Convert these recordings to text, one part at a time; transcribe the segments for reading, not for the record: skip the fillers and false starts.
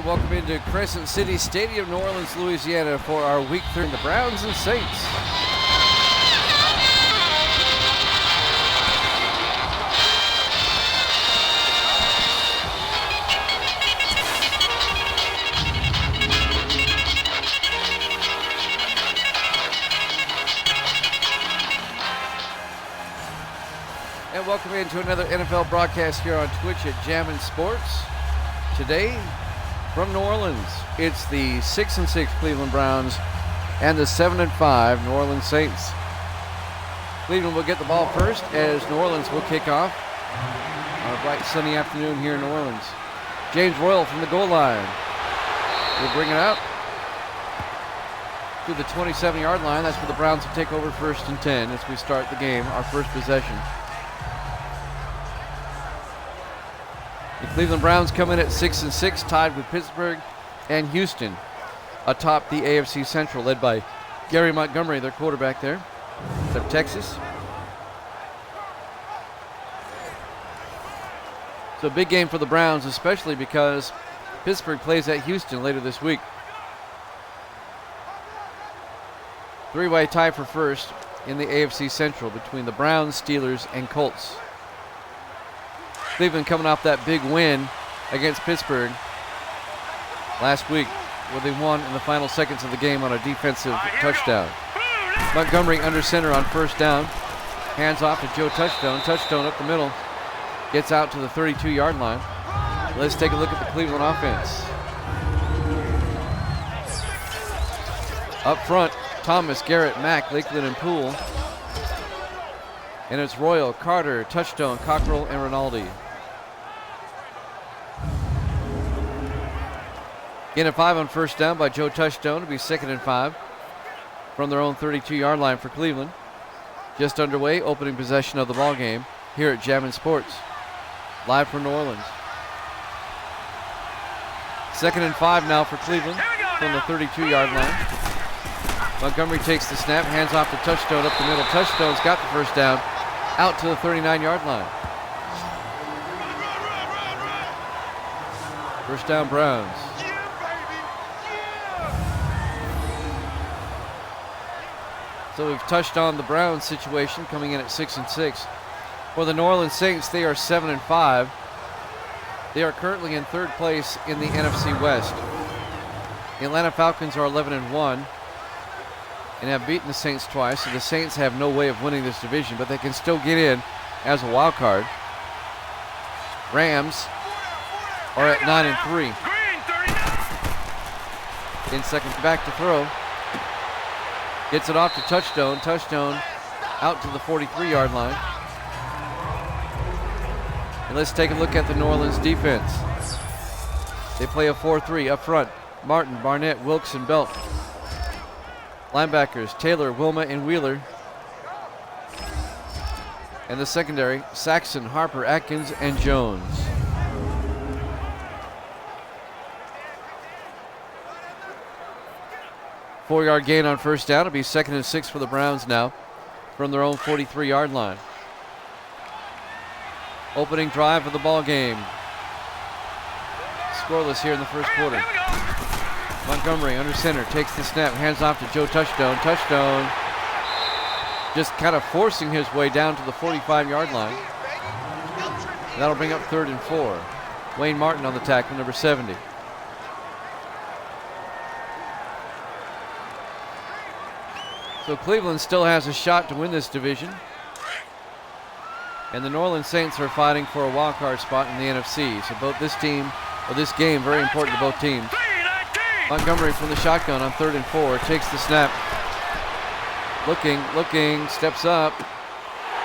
And welcome into Crescent City Stadium, New Orleans, Louisiana for our Week 3, the Browns and Saints. And welcome into another NFL broadcast here on Twitch at Jammin' Sports. Today, from New Orleans, it's the 6-6 Cleveland Browns and the 7-5 New Orleans Saints. Cleveland will get the ball first as New Orleans will kick off on a bright sunny afternoon here in New Orleans. James Royal from the goal line will bring it out to the 27-yard line. That's where the Browns will take over 1st and 10 as we start the game, our first possession. The Cleveland Browns come in at 6-6, tied with Pittsburgh and Houston atop the AFC Central, led by Gary Montgomery, their quarterback there of Texas. So a big game for the Browns, especially because Pittsburgh plays at Houston later this week. Three-way tie for first in the AFC Central between the Browns, Steelers, and Colts. Cleveland coming off that big win against Pittsburgh last week, where they won in the final seconds of the game on a defensive touchdown. Montgomery under center on 1st down. Hands off to Joe Touchstone. Touchstone up the middle. Gets out to the 32-yard line. Let's take a look at the Cleveland offense. Up front, Thomas, Garrett, Mack, Lakeland, and Poole. And it's Royal, Carter, Touchstone, Cockrell, and Rinaldi. Gain of 5 on 1st down by Joe Touchstone to be 2nd and 5 from their own 32-yard line for Cleveland. Just underway, opening possession of the ball game here at Jammin' Sports, live from New Orleans. 2nd and 5 now for Cleveland from the 32-yard line. Montgomery takes the snap, hands off to Touchstone up the middle. Touchstone's got the 1st down, out to the 39-yard line. 1st down Browns. So we've touched on the Browns situation coming in at 6-6. For the New Orleans Saints, they are 7-5. They are currently in 3rd place in the NFC West. The Atlanta Falcons are 11-1 and have beaten the Saints twice. So the Saints have no way of winning this division, but they can still get in as a wild card. Rams are at 9-3. In second, back to throw. Gets it off to Touchstone. Touchstone out to the 43-yard line. And let's take a look at the New Orleans defense. They play a 4-3 up front. Martin, Barnett, Wilkes, and Belt. Linebackers, Taylor, Wilma, and Wheeler. And the secondary, Saxon, Harper, Atkins, and Jones. Four-yard gain on 1st down. It'll be 2nd and 6 for the Browns now from their own 43-yard line. Opening drive of the ball game. Scoreless here in the 1st quarter. Montgomery under center, takes the snap, hands off to Joe Touchstone. Touchstone just kind of forcing his way down to the 45-yard line. That'll bring up 3rd and 4. Wayne Martin on the tackle, number 70. So Cleveland still has a shot to win this division. And the New Orleans Saints are fighting for a wild card spot in the NFC. So both this game, very important to both teams. Montgomery from the shotgun on 3rd and 4, takes the snap. Looking, steps up,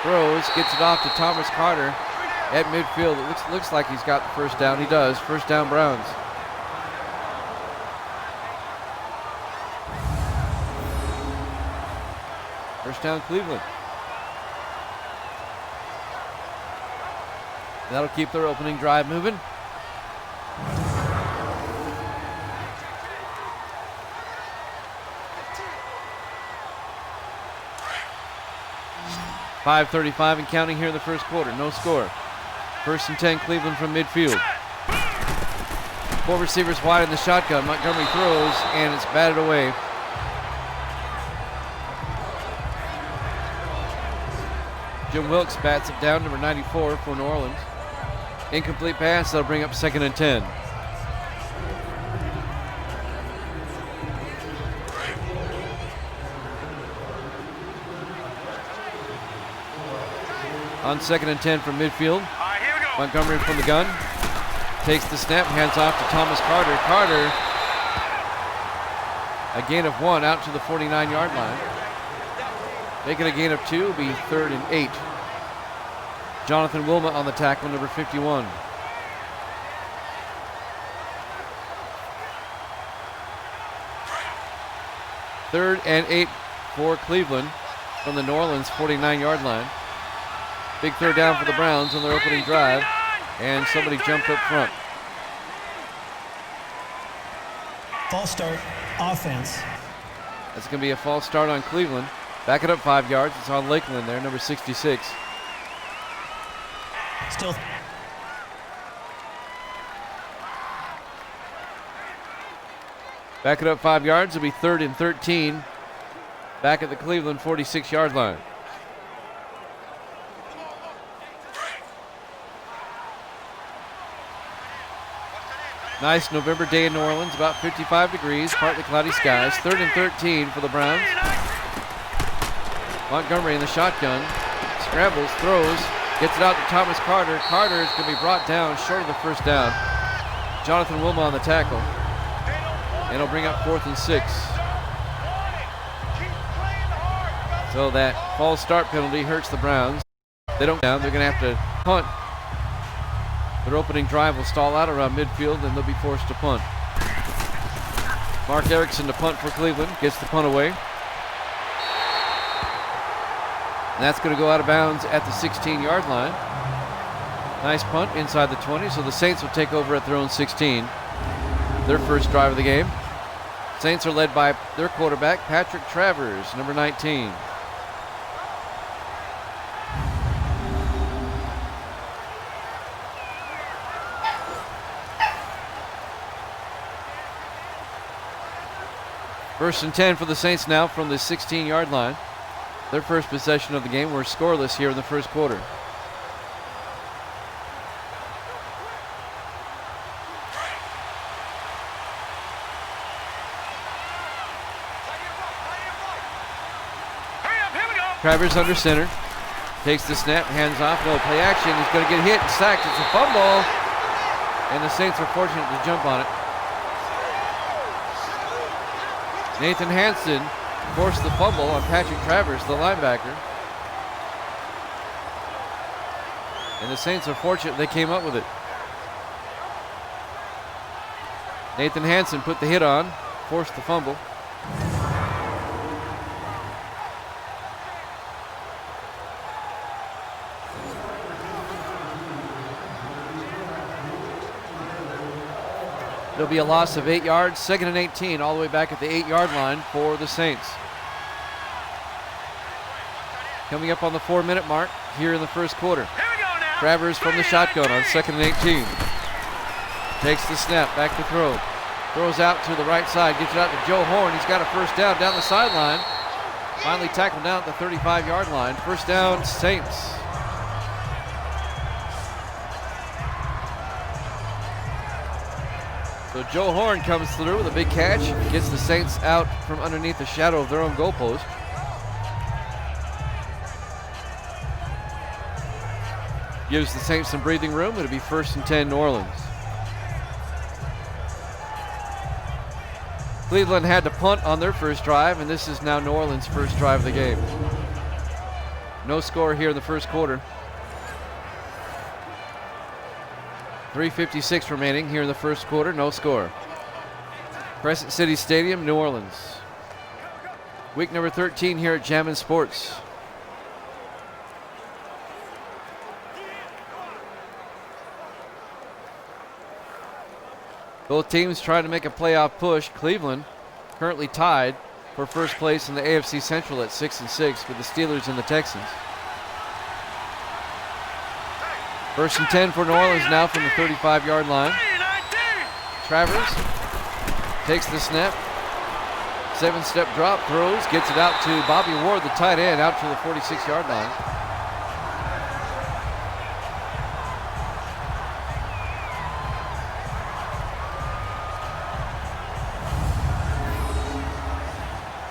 throws, gets it off to Thomas Carter at midfield. It looks like he's got the 1st down. He does. 1st down Browns. First down Cleveland. That'll keep their opening drive moving. .5:35 and counting here in the 1st quarter. No score. 1st and 10 Cleveland from midfield. Four receivers wide in the shotgun. Montgomery throws, and it's batted away. Jim Wilkes bats it down, number 94 for New Orleans. Incomplete pass, that'll bring up 2nd and 10. On 2nd and 10 from midfield. Montgomery from the gun. Takes the snap, hands off to Thomas Carter. Carter, a gain of 1 out to the 49-yard line. Making a gain of 2 will be 3rd and 8. Jonathan Wilmot on the tackle, number 51. Third and 8 for Cleveland from the New Orleans 49-yard line. Big third down for the Browns on their opening drive, and somebody jumped up front. False start, offense. That's going to be a false start on Cleveland. Back it up 5 yards. It's on Lakeland there, number 66. Still. Back it up 5 yards. It'll be 3rd and 13. Back at the Cleveland 46-yard line. Nice November day in New Orleans, about 55 degrees, partly cloudy skies. 3rd and 13 for the Browns. Montgomery in the shotgun, scrambles, throws, gets it out to Thomas Carter. Carter is going to be brought down short of the first down. Jonathan Wilmot on the tackle, and it'll bring up 4th and 6. So that false start penalty hurts the Browns. They don't down, they're going to have to punt. Their opening drive will stall out around midfield, and they'll be forced to punt. Mark Erickson to punt for Cleveland, gets the punt away. And that's going to go out of bounds at the 16-yard line. Nice punt inside the 20, so the Saints will take over at their own 16. Their first drive of the game. Saints are led by their quarterback, Patrick Travers, number 19. First and 10 for the Saints now from the 16-yard line. Their first possession of the game. We're scoreless here in the first quarter. Travers under center. Takes the snap, hands off, no play action. He's going to get hit and sacked. It's a fumble. And the Saints are fortunate to jump on it. Nathan Hansen forced the fumble on Patrick Travers, the linebacker. And the Saints are fortunate they came up with it. Nathan Hansen put the hit on, forced the fumble. There'll be a loss of 8 yards, 2nd and 18, all the way back at the 8-yard line for the Saints. Coming up on the 4-minute mark here in the first quarter. Travers from the shotgun on 2nd and 18. Takes the snap, back to throw. Throws out to the right side, gets it out to Joe Horn. He's got a first down the sideline. Finally tackled down at the 35-yard line. First down, Saints. So Joe Horn comes through with a big catch, gets the Saints out from underneath the shadow of their own goalpost. Gives the Saints some breathing room. It'll be 1st and 10 New Orleans. Cleveland had to punt on their first drive, and this is now New Orleans' first drive of the game. No score here in the first quarter. 3:56 remaining here in the first quarter, no score. Crescent City Stadium, New Orleans. Week number 13 here at Jammin' Sports. Both teams trying to make a playoff push. Cleveland currently tied for first place in the AFC Central at 6-6 with the Steelers and the Texans. 1st and 10 for New Orleans now from the 35-yard line. Travers takes the snap. 7-step drop, throws, gets it out to Bobby Ward, the tight end, out to the 46-yard line.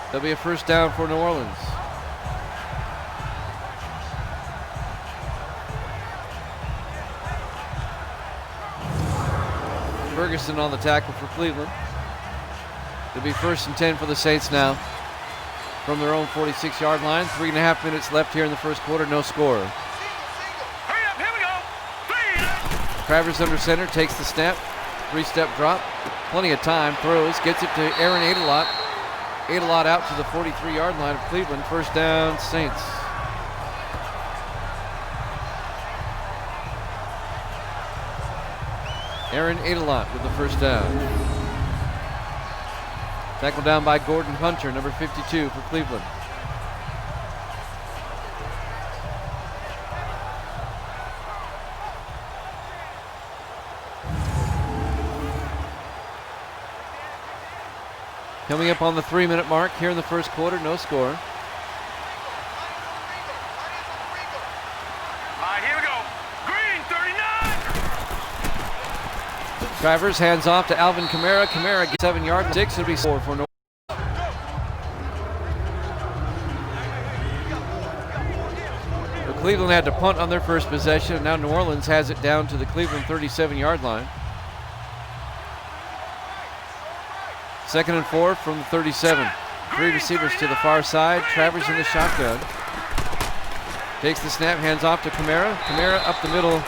That'll be a first down for New Orleans. Ferguson on the tackle for Cleveland. It'll be 1st and 10 for the Saints now from their own 46-yard line. 3.5 minutes left here in the first quarter, no score. Hurry up, here we go. Travers under center, takes the snap. 3-step drop, plenty of time, throws, gets it to Aaron Adelot. Adelot out to the 43-yard line of Cleveland. First down, Saints. Aaron Adelot with the first down. Tackled down by Gordon Hunter, number 52 for Cleveland. Coming up on the 3-minute mark here in the first quarter, no score. Here we go. Green, 39. Travers hands off to Alvin Kamara. Kamara gets 7 yards. 6 will be 4 for New Orleans. Cleveland had to punt on their first possession, and now New Orleans has it down to the Cleveland 37-yard line. 2nd and 4 from the 37. 3 receivers to the far side. Travers in the shotgun. Takes the snap, hands off to Kamara. Kamara up the middle,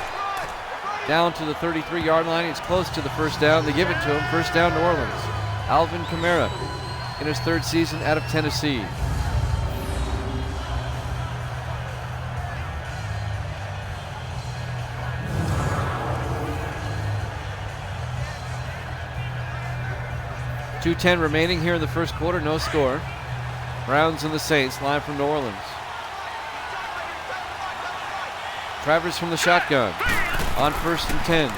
down to the 33-yard line. He's close to the first down. They give it to him. First down, New Orleans. Alvin Kamara in his 3rd season out of Tennessee. .210 remaining here in the first quarter, no score. Browns and the Saints live from New Orleans. Travers from the shotgun on 1st and 10.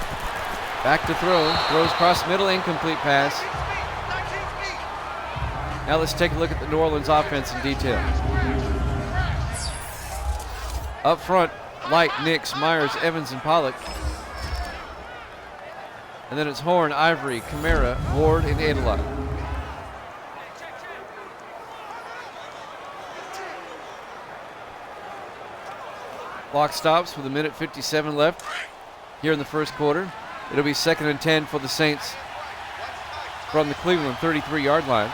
Back to throw, throws across middle, incomplete pass. Now let's take a look at the New Orleans offense in detail. Up front, Light, Nix, Myers, Evans, and Pollock. And then it's Horn, Ivory, Kamara, Ward, and Adelot. Clock stops with 1:57 left here in the first quarter. It'll be 2nd and 10 for the Saints from the Cleveland 33-yard line.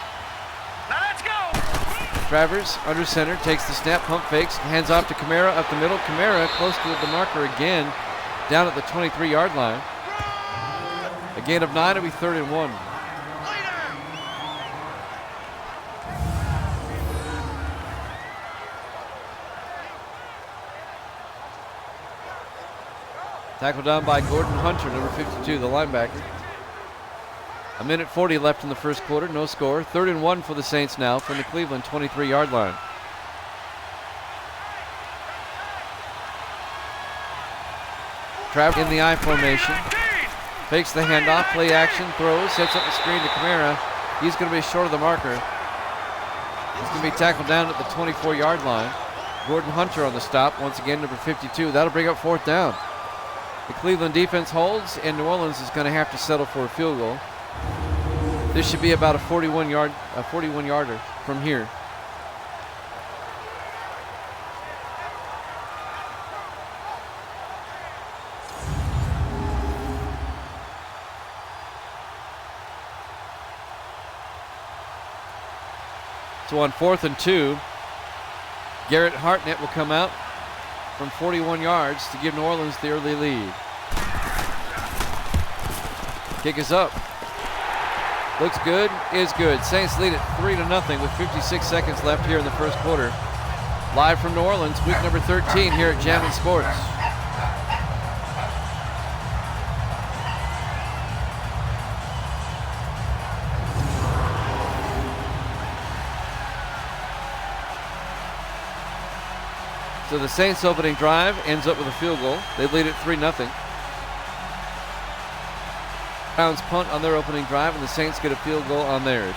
Now let's go. Travers under center, takes the snap, pump fakes, hands off to Kamara up the middle. Kamara close to the marker again, down at the 23-yard line. A gain of 9, it'll be 3rd and 1. Tackled down by Gordon Hunter, number 52, the linebacker. 1:40 left in the first quarter, no score. 3rd and 1 for the Saints now from the Cleveland 23-yard line. Travers in the I formation. Fakes the handoff, play action, throws, sets up the screen to Kamara. He's going to be short of the marker. He's going to be tackled down at the 24-yard line. Gordon Hunter on the stop, once again, number 52. That'll bring up 4th down. The Cleveland defense holds, and New Orleans is going to have to settle for a field goal. This should be about a 41-yarder from here. So on 4th and 2, Garrett Hartnett will come out from 41 yards to give New Orleans the early lead. Kick is up. Looks good, is good. Saints lead it 3-0 with 56 seconds left here in the first quarter. Live from New Orleans, week number 13 here at Jammin' Sports. So the Saints opening drive ends up with a field goal. They lead it 3-0. Browns punt on their opening drive, and the Saints get a field goal on theirs.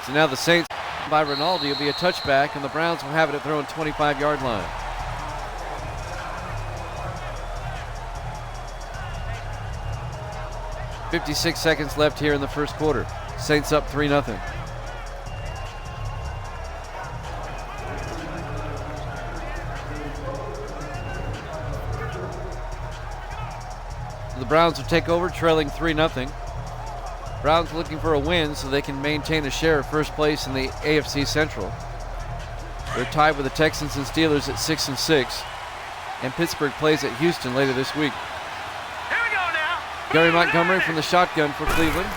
So now the Saints by Rinaldi will be a touchback, and the Browns will have it at their own 25-yard line. .56 seconds left here in the first quarter. Saints up 3-0. The Browns will take over, trailing 3-0. Browns looking for a win so they can maintain a share of first place in the AFC Central. They're tied with the Texans and Steelers at 6-6, and Pittsburgh plays at Houston later this week. Here we go now. Gary Montgomery from the shotgun for Cleveland.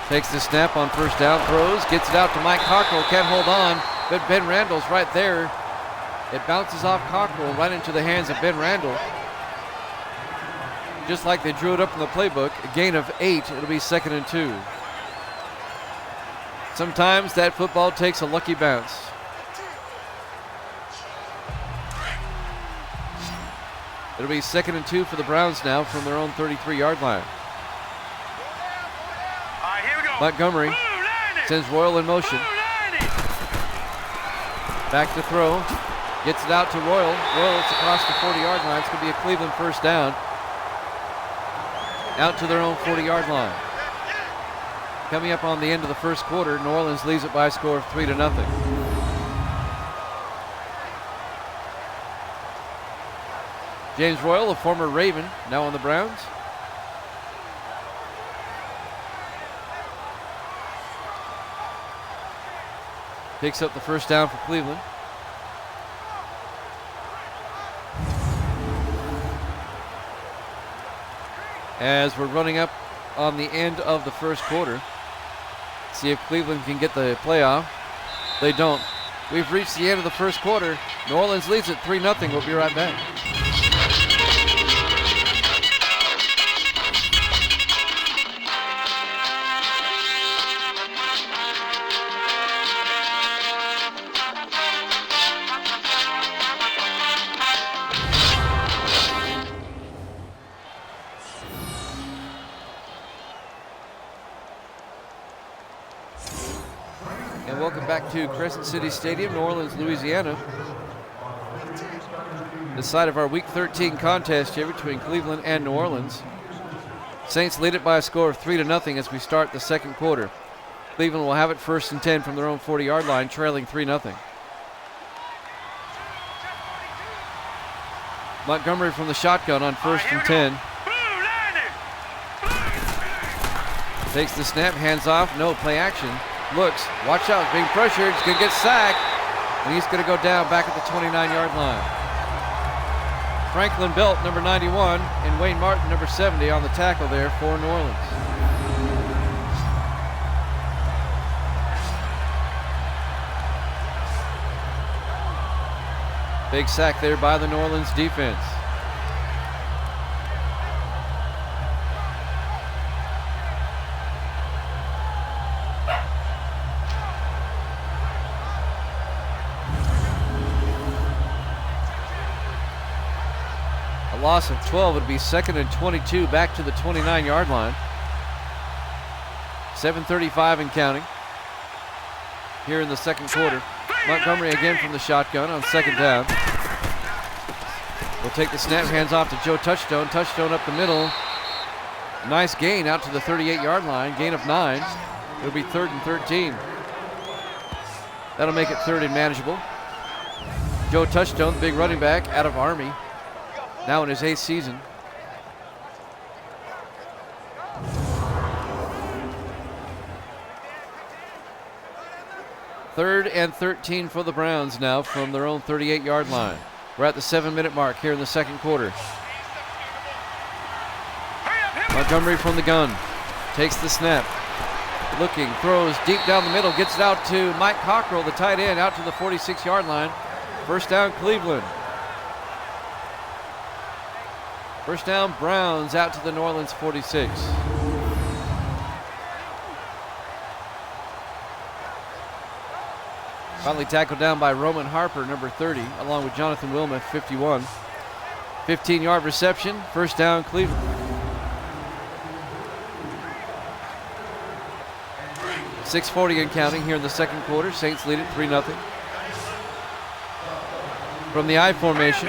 Takes the snap on first down, throws, gets it out to Mike Cockrell, can't hold on, but Ben Randall's right there. It bounces off Cockrell right into the hands of Ben Randall. Just like they drew it up in the playbook, a gain of 8, it'll be 2nd and 2. Sometimes that football takes a lucky bounce. It'll be 2nd and 2 for the Browns now from their own 33-yard line. All right, here we go. Montgomery sends Royal in motion. Back to throw. Gets it out to Royal. Royal, it's across the 40-yard line. It's going to be a Cleveland first down. Out to their own 40-yard line. Coming up on the end of the first quarter, New Orleans leads it by a score of 3-0. James Royal, a former Raven, now on the Browns. Picks up the first down for Cleveland. As we're running up on the end of the first quarter, see if Cleveland can get the playoff. They don't. We've reached the end of the first quarter. New Orleans leads at 3-0. We'll be right back. And welcome back to Crescent City Stadium, New Orleans, Louisiana. The site of our Week 13 contest here between Cleveland and New Orleans. Saints lead it by a score of 3-0 as we start the second quarter. Cleveland will have it 1st and 10 from their own 40-yard line, trailing 3-0. Montgomery from the shotgun on 1st and 10. Takes the snap, hands off, no play action. Looks, watch out, being pressured, he's going to get sacked, and he's going to go down back at the 29-yard line. Franklin Belt, number 91, and Wayne Martin, number 70, on the tackle there for New Orleans. Big sack there by the New Orleans defense. Loss of 12 would be 2nd and 22 back to the 29-yard line. 7:35 and counting here in the second quarter. Montgomery again from the shotgun on 2nd down. Will take the snap, hands off to Joe Touchstone. Touchstone up the middle. Nice gain out to the 38-yard line. Gain of 9. It'll be 3rd and 13. That'll make it 3rd and manageable. Joe Touchstone, the big running back out of Army. Now in his 8th season. Third and 13 for the Browns now from their own 38-yard line. We're at the 7-minute mark here in the second quarter. Montgomery from the gun. Takes the snap. Looking, throws deep down the middle, gets it out to Mike Cockrell, the tight end, out to the 46-yard line. First down, Cleveland. First down, Browns out to the New Orleans 46. Finally tackled down by Roman Harper, number 30, along with Jonathan Wilmoth, 51. 15-yard reception, first down Cleveland. .640 and counting here in the second quarter. Saints lead it 3-0. From the I formation,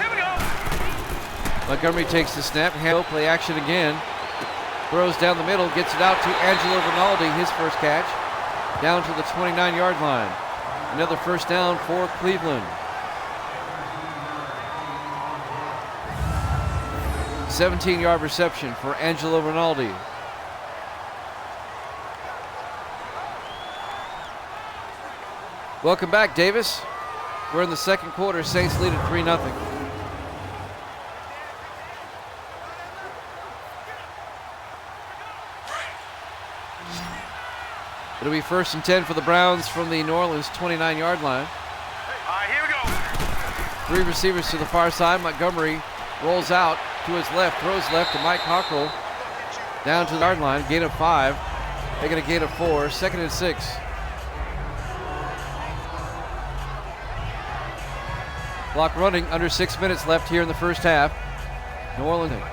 Montgomery takes the snap, play action again. Throws down the middle, gets it out to Angelo Rinaldi, his first catch, down to the 29-yard line. Another first down for Cleveland. 17-yard reception for Angelo Rinaldi. Welcome back, Davis. We're in the second quarter. Saints lead at 3-0. It'll be 1st and 10 for the Browns from the New Orleans 29-yard line. All right, here we go. 3 receivers to the far side. Montgomery rolls out to his left, throws left to Mike Cockrell. Down to the yard line, gain of 5. Making a gain of 4, 2nd and 6. Clock running, under 6 minutes left here in the first half. New Orleans.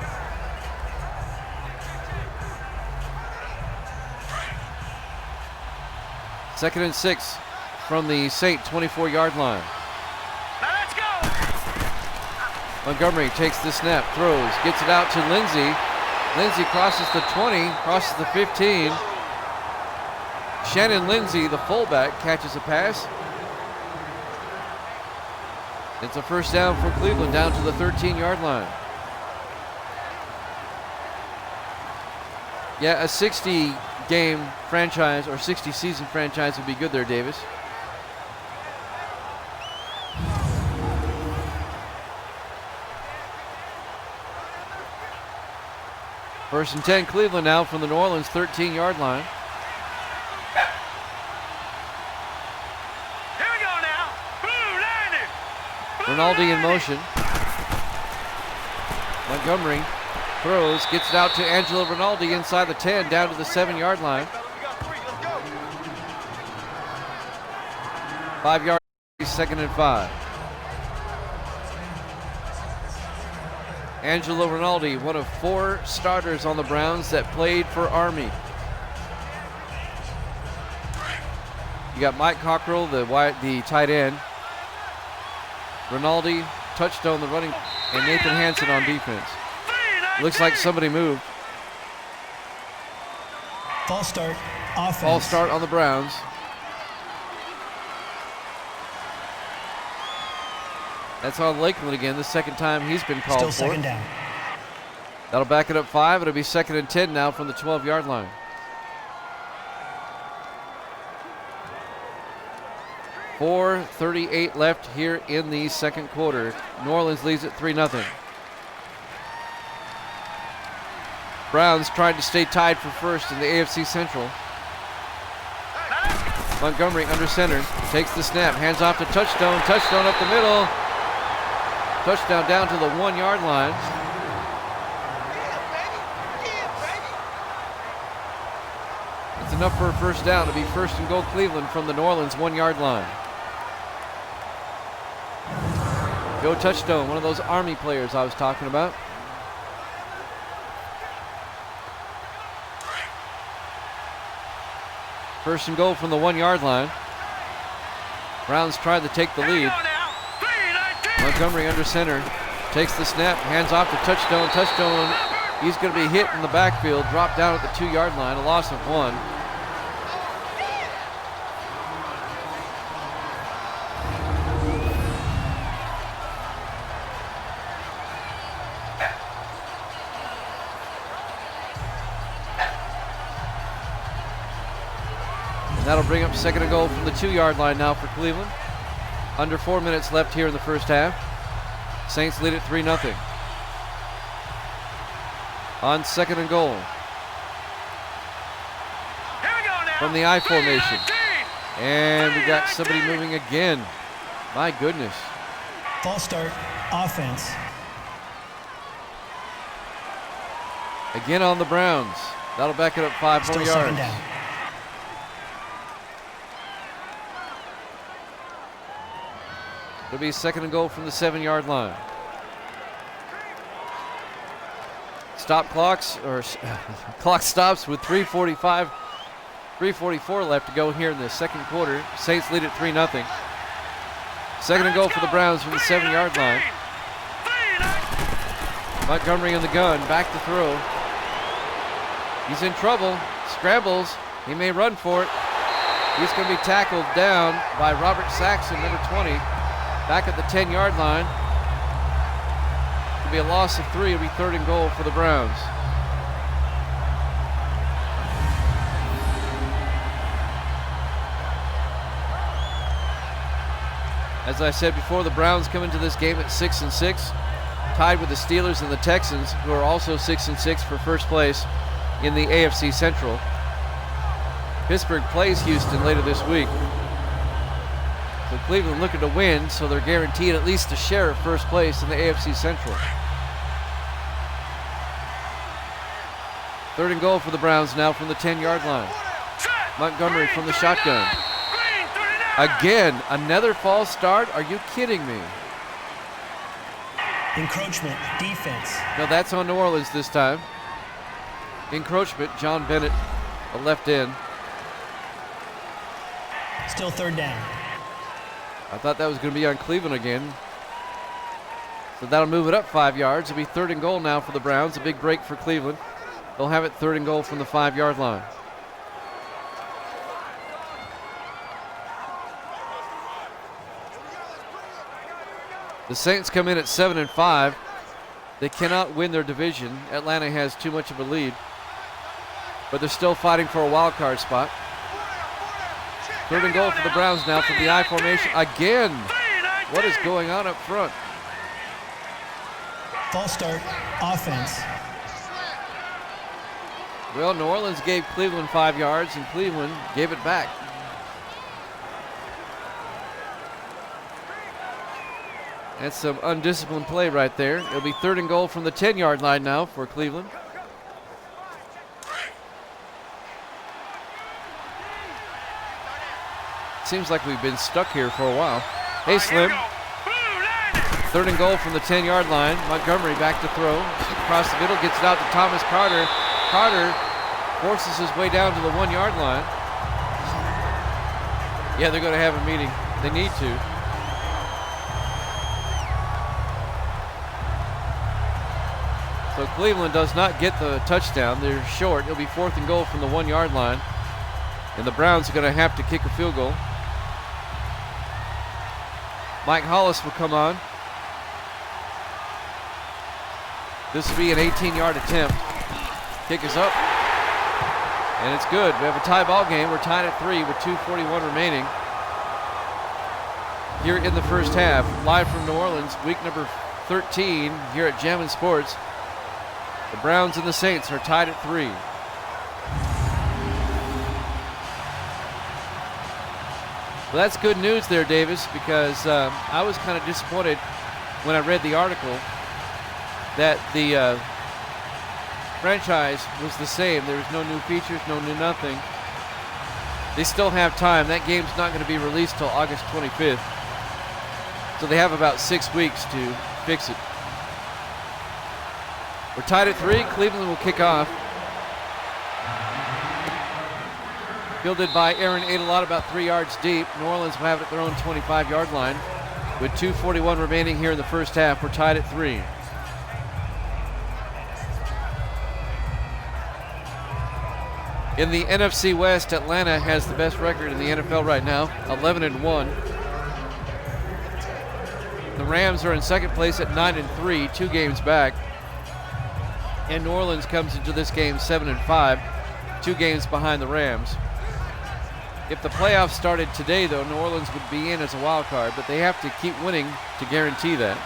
2nd and 6 from the Saint 24-yard line. Now let's go. Montgomery takes the snap, throws, gets it out to Lindsey. Lindsey crosses the 20, crosses the 15. Shannon Lindsey, the fullback, catches a pass. It's a first down for Cleveland, down to the 13-yard line. Yeah, a 60-game franchise or 60-season franchise would be good there, Davis. First and 10, Cleveland now from the New Orleans 13-yard line. Here we go now. Boom, landed. Boom, Rinaldi in landed. motion. Montgomery throws, gets it out to Angelo Rinaldi inside the 10, down to the 7-yard line. 5 yards, 2nd and 5. Angelo Rinaldi, one of 4 starters on the Browns that played for Army. You got Mike Cockrell, the tight end. Rinaldi, Touchstone, the running, and Nathan Hansen on defense. Looks like somebody moved. False start, offense. False start on the Browns. That's on Lakeland again, the second time he's been called Still for. second down. That'll back it up 5. It'll be 2nd and 10 now from the 12-yard line. .438 left here in the second quarter. New Orleans leads at 3-0. Browns tried to stay tied for first in the AFC Central. Montgomery under center, takes the snap, hands off to Touchstone. Touchstone up the middle. Touchdown down to the 1-yard line. It's enough for a first down to be 1st and goal Cleveland from the New Orleans 1-yard line. Joe Touchstone, one of those Army players I was talking about. First and goal from the 1-yard line. Browns tried to take the lead. Montgomery under center, takes the snap, hands off to Touchstone. Touchstone, he's going to be hit in the backfield, dropped down at the 2-yard line, a loss of 1. And that'll bring up 2nd and goal from the 2-yard line now for Cleveland. Under 4 minutes left here in the first half. Saints lead at 3-0. On 2nd and goal. Here we go now. From the I formation. 3-19. And we got somebody moving again. My goodness. False start, offense. Again on the Browns. That'll back it up 5 Still more second yards. down. It'll be second and goal from the 7-yard line. Stop clocks, or clock stops with 3:44 left to go here in the second quarter. Saints lead at 3-0. Second and goal for the Browns from the 7-yard line. Montgomery in the gun, back to throw. He's in trouble, scrambles, he may run for it. He's going to be tackled down by Robert Saxon, number 20, back at the 10-yard line. It'll be a loss of 3, it'll be third and goal for the Browns. As I said before, the Browns come into this game at 6-6, tied with the Steelers and the Texans, who are also 6-6 for first place in the AFC Central. Pittsburgh plays Houston later this week. So Cleveland looking to win, so they're guaranteed at least a share of first place in the AFC Central. Third and goal for the Browns now from the 10-yard line. Montgomery from the shotgun. Again, another false start? Are you kidding me? Encroachment, defense. No, that's on New Orleans this time. Encroachment, John Bennett, a left end. Still third down. I thought that was going to be on Cleveland again. So that'll move it up 5 yards. It'll be third and goal now for the Browns. A big break for Cleveland. They'll have it third and goal from the 5-yard line. The Saints come in at 7-5. They cannot win their division. Atlanta has too much of a lead. But they're still fighting for a wild card spot. Third and goal for the Browns now from the I formation. Again, what is going on up front? False start, offense. Well, New Orleans gave Cleveland 5 yards, and Cleveland gave it back. That's some undisciplined play right there. It'll be third and goal from the 10-yard line now for Cleveland. Seems like we've been stuck here for a while. Hey, Slim. Third and goal from the 10-yard line. Montgomery back to throw. Across the middle, gets it out to Thomas Carter. Carter forces his way down to the 1-yard line. Yeah, they're going to have a meeting. They need to. So Cleveland does not get the touchdown. They're short. It'll be fourth and goal from the 1-yard line. And the Browns are going to have to kick a field goal. Mike Hollis will come on. This will be an 18-yard attempt. Kick is up. And it's good. We have a tie ball game. We're tied at 3 with 2:41 remaining. Here in the first half, live from New Orleans, week number 13 here at Jammin' Sports. The Browns and the Saints are tied at 3. Well, that's good news there, Davis, because I was kind of disappointed when I read the article that the franchise was the same. There was no new features, no new nothing. They still have time. That game's not going to be released till August 25th. So they have about 6 weeks to fix it. We're tied at 3. Cleveland will kick off. Fielded by Aaron Adelot about 3 yards deep. New Orleans will have it at their own 25-yard line. With 2:41 remaining here in the first half, we're tied at 3. In the NFC West, Atlanta has the best record in the NFL right now, 11-1. The Rams are in second place at 9-3, 2 games back. And New Orleans comes into this game 7-5, 2 games behind the Rams. If the playoffs started today, though, New Orleans would be in as a wild card, but they have to keep winning to guarantee that.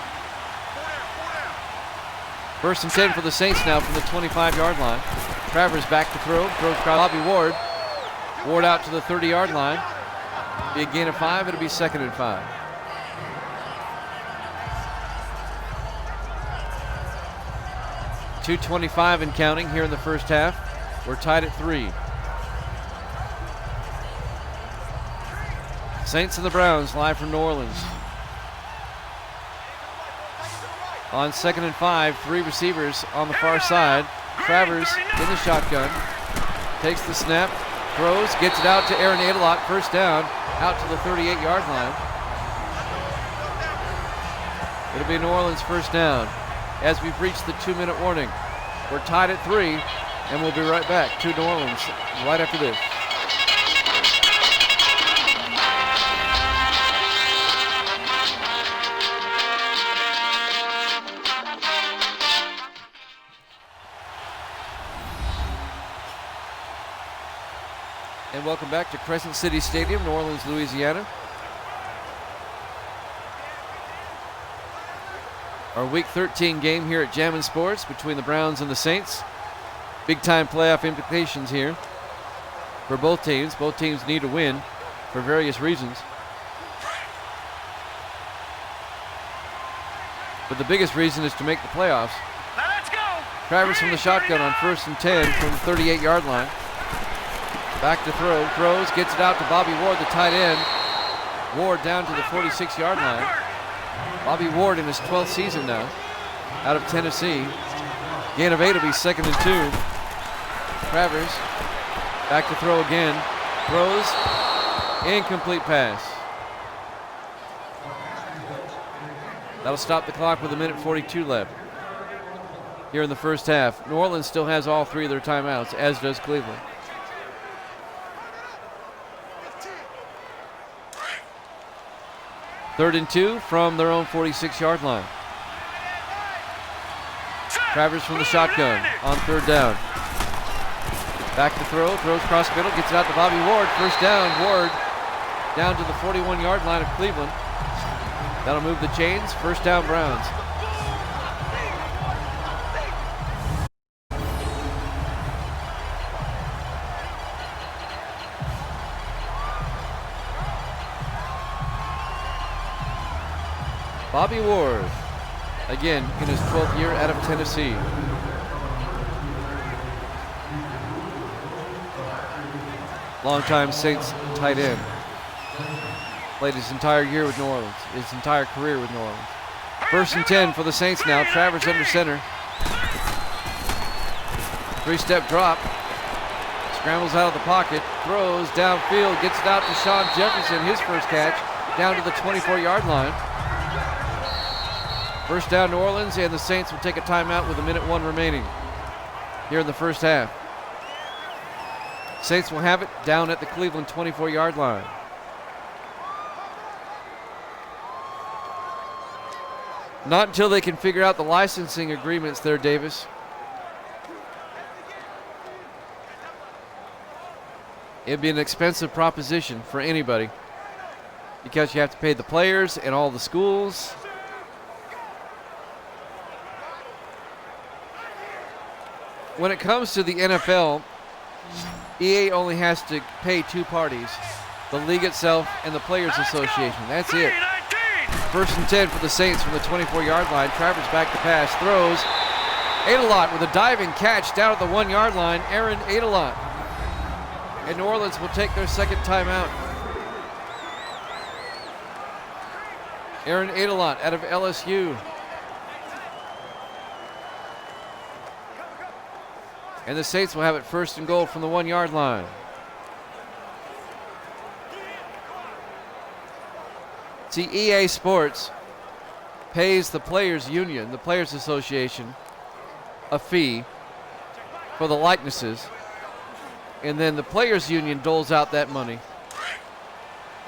First and 10 for the Saints now from the 25-yard line. Travers back to throw, throws Bobby Ward. Ward out to the 30-yard line. Be a gain of 5, it'll be 2nd and 5. .225 and counting here in the first half. We're tied at 3. Saints and the Browns live from New Orleans. On 2nd and 5, 3 receivers on the far side. Travers in the shotgun. Takes the snap, throws, gets it out to Aaron Adelot. First down, out to the 38-yard line. It'll be New Orleans first down as we've reached the 2-minute warning. We're tied at 3, and we'll be right back to New Orleans right after this. And welcome back to Crescent City Stadium, New Orleans, Louisiana. Our Week 13 game here at Jammin' Sports between the Browns and the Saints. Big-time playoff implications here for both teams. Both teams need to win for various reasons. But the biggest reason is to make the playoffs. Now let's go. Travers from the shotgun on 1st and 10 from the 38-yard line. Back to throw, throws, gets it out to Bobby Ward, the tight end. Ward down to the 46-yard line. Bobby Ward in his 12th season now, out of Tennessee. Gain of 8 will be 2nd and 2. Travers, back to throw again. Throws, incomplete pass. That'll stop the clock with 1:42 left here in the first half. New Orleans still has all 3 of their timeouts, as does Cleveland. 3rd and 2 from their own 46-yard line. Travers from the shotgun on 3rd down. Back to throw, throws cross middle, gets it out to Bobby Ward. First down, Ward down to the 41-yard line of Cleveland. That'll move the chains. First down, Browns. Bobby Ward, again in his 12th year out of Tennessee. Longtime Saints tight end. Played his entire year with New Orleans, his entire career with New Orleans. 1st and 10 for the Saints now. Travers under center. 3-step drop. Scrambles out of the pocket, throws downfield, gets it out to Sean Jefferson, his first catch, down to the 24-yard line. First down, New Orleans, and the Saints will take a timeout with 1:01 remaining here in the first half. Saints will have it down at the Cleveland 24-yard line. Not until they can figure out the licensing agreements there, Davis. It'd be an expensive proposition for anybody because you have to pay the players and all the schools. When it comes to the NFL, EA only has to pay 2 parties, the league itself and the Players Association. That's it. 1st and 10 for the Saints from the 24-yard line. Travers back to pass, throws. Adelot with a diving catch down at the 1-yard line. Aaron Adelot. And New Orleans will take their second timeout. Aaron Adelot out of LSU. And the Saints will have it 1st and goal from the 1-yard line. See, EA Sports pays the Players Union, the Players Association, a fee for the likenesses. And then the Players Union doles out that money.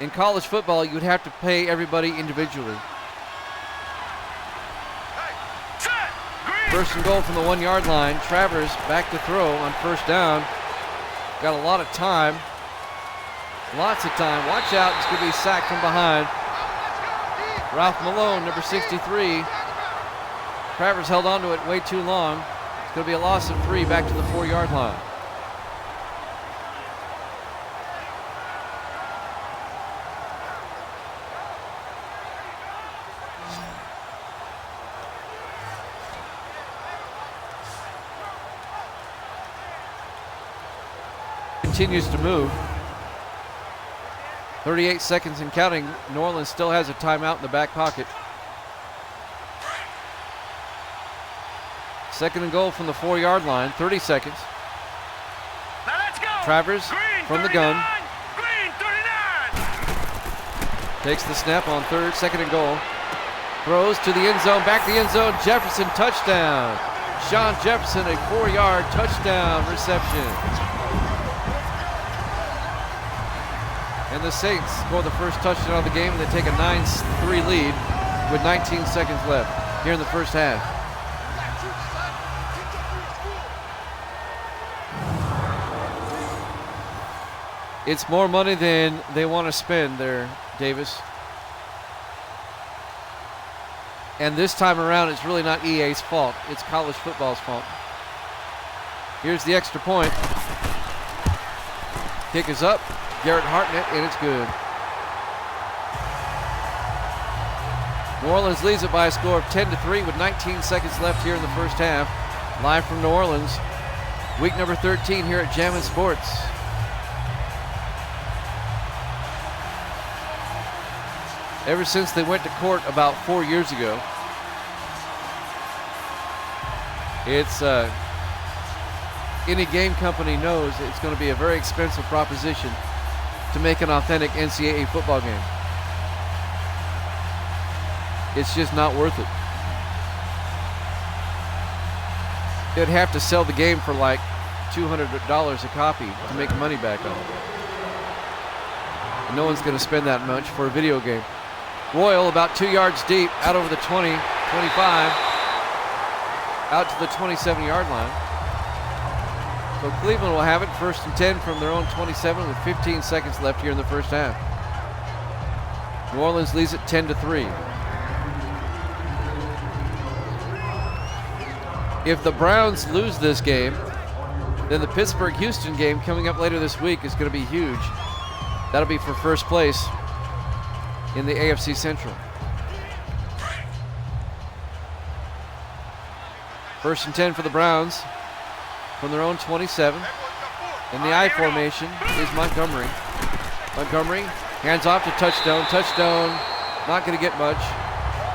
In college football, you would have to pay everybody individually. 1st and goal from the 1-yard line. Travers back to throw on 1st down. Got a lot of time. Lots of time. Watch out. It's going to be sacked from behind. Ralph Malone, number 63. Travers held on to it way too long. It's going to be a loss of 3 back to the 4-yard line. Continues to move. 38 seconds and counting. New Orleans still has a timeout in the back pocket. Second and goal from the 4-yard line, 30 seconds. Now let's go. Travers Green, from the 39. gun. Green 39. Takes the snap on second and goal. Throws to the end zone, back to the end zone. Jefferson, touchdown. Sean Jefferson, a 4-yard touchdown reception. And the Saints score the first touchdown of the game, and they take a 9-3 lead with 19 seconds left here in the first half. It's more money than they want to spend there, Davis. And this time around, it's really not EA's fault. It's college football's fault. Here's the extra point. Kick is up. Garrett Hartnett, and it's good. New Orleans leads it by a score of 10-3 with 19 seconds left here in the first half. Live from New Orleans, week number 13 here at Jammin' Sports. Ever since they went to court about 4 years ago, it's any game company knows it's going to be a very expensive proposition to make an authentic NCAA football game. It's just not worth it. They'd have to sell the game for like $200 a copy to make money back on it. And no one's going to spend that much for a video game. Royal about 2 yards deep, out over the 20, 25, out to the 27-yard line. So Cleveland will have it, 1st and 10 from their own 27 with 15 seconds left here in the first half. New Orleans leads it 10-3. If the Browns lose this game, then the Pittsburgh-Houston game coming up later this week is going to be huge. That'll be for first place in the AFC Central. 1st and 10 for the Browns from their own 27. In the I formation is Montgomery. Montgomery hands off to Touchstone. Touchstone not going to get much.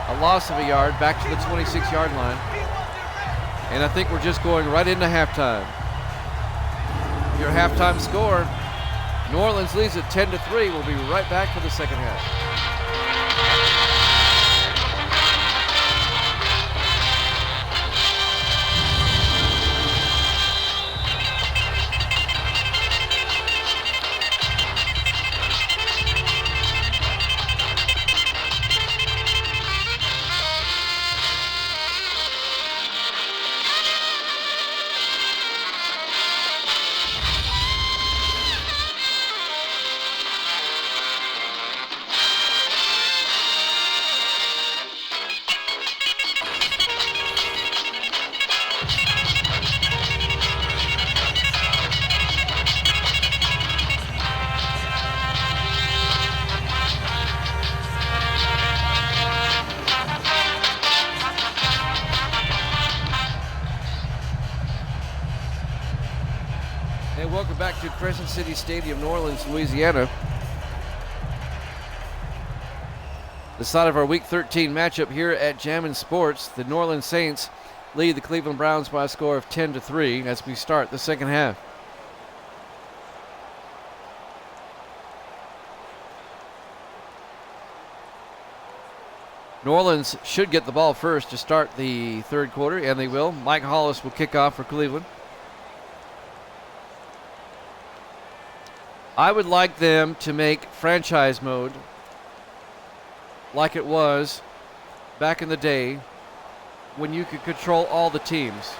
A loss of a yard back to the 26-yard line. And I think we're just going right into halftime. Your halftime score, New Orleans leads it 10-3. We'll be right back for the second half. Welcome back to Crescent City Stadium, New Orleans, Louisiana. The start of our Week 13 matchup here at Jammin' Sports. The New Orleans Saints lead the Cleveland Browns by a score of 10-3 as we start the second half. New Orleans should get the ball first to start the third quarter, and they will. Mike Hollis will kick off for Cleveland. I would like them to make franchise mode like it was back in the day when you could control all the teams.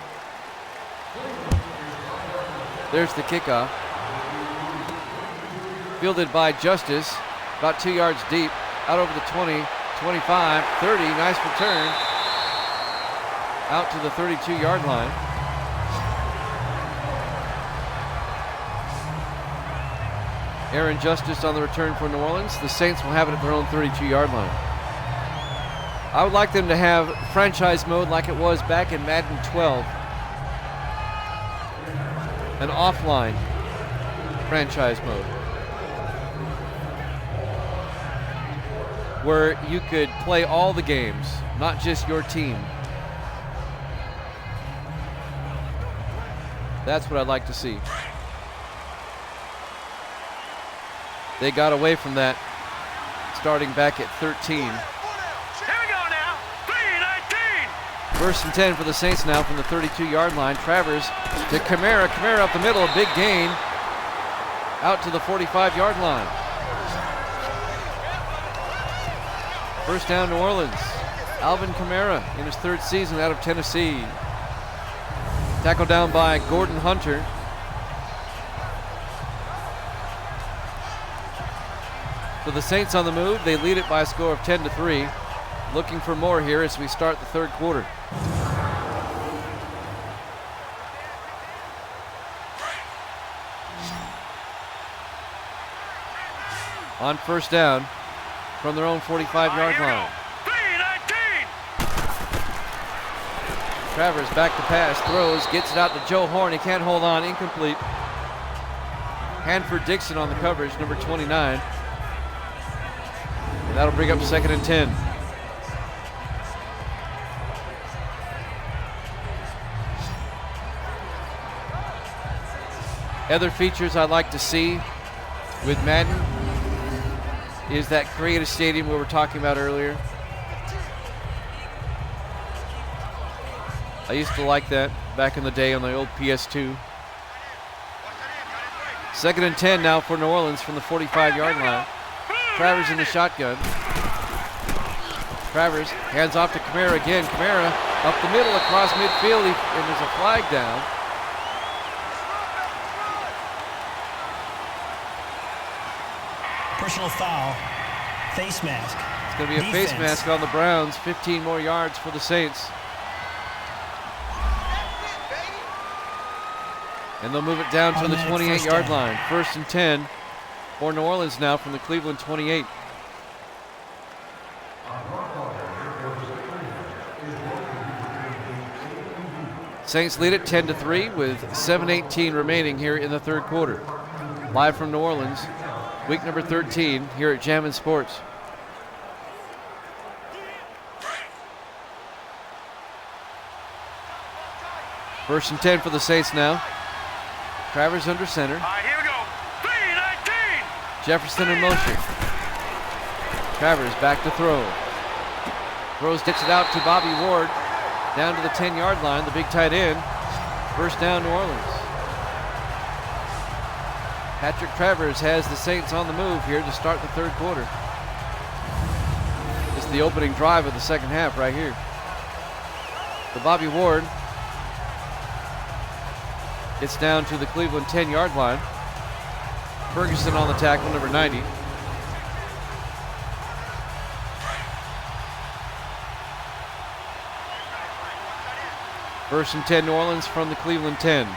There's the kickoff. Fielded by Justice, about 2 yards deep, out over the 20, 25, 30, nice return, out to the 32-yard line. Aaron Justice on the return for New Orleans. The Saints will have it at their own 32-yard line. I would like them to have franchise mode like it was back in Madden 12. An offline franchise mode, where you could play all the games, not just your team. That's what I'd like to see. They got away from that starting back at 13. Here we go now. 3-19. First and 10 for the Saints now from the 32-yard line. Travers to Kamara. Kamara up the middle, a big gain. Out to the 45-yard line. First down, New Orleans. Alvin Kamara in his 3rd season out of Tennessee. Tackled down by Gordon Hunter. So the Saints on the move. They lead it by a score of 10-3. Looking for more here as we start the 3rd quarter. On first down from their own 45-yard line. 3-19. Travers back to pass, throws, gets it out to Joe Horn. He can't hold on, incomplete. Hanford Dixon on the coverage, number 29. And that'll bring up 2nd and 10. Other features I'd like to see with Madden is that creative stadium we were talking about earlier. I used to like that back in the day on the old PS2. 2nd and 10 now for New Orleans from the 45-yard line. Travers in the shotgun. Travers hands off to Kamara again. Kamara up the middle across midfield, and there's a flag down. Personal foul. Face mask. It's going to be a face mask on the Browns. 15 more yards for the Saints. And they'll move it down to the 28-yard line. 1st and 10 for New Orleans now from the Cleveland 28. Saints lead it 10-3 with 7:18 remaining here in the 3rd quarter. Live from New Orleans, week number 13 here at Jammin' Sports. First and 10 for the Saints now. Travers under center. All right, here we go. 3-19. Jefferson in motion. Travers back to throw. Throws, gets it out to Bobby Ward. Down to the 10-yard line, the big tight end. First down, New Orleans. Patrick Travers has the Saints on the move here to start the 3rd quarter. This is the opening drive of the 2nd half right here. The Bobby Ward gets down to the Cleveland 10-yard line. Ferguson on the tackle, number 90. First and 10, New Orleans from the Cleveland 10. Here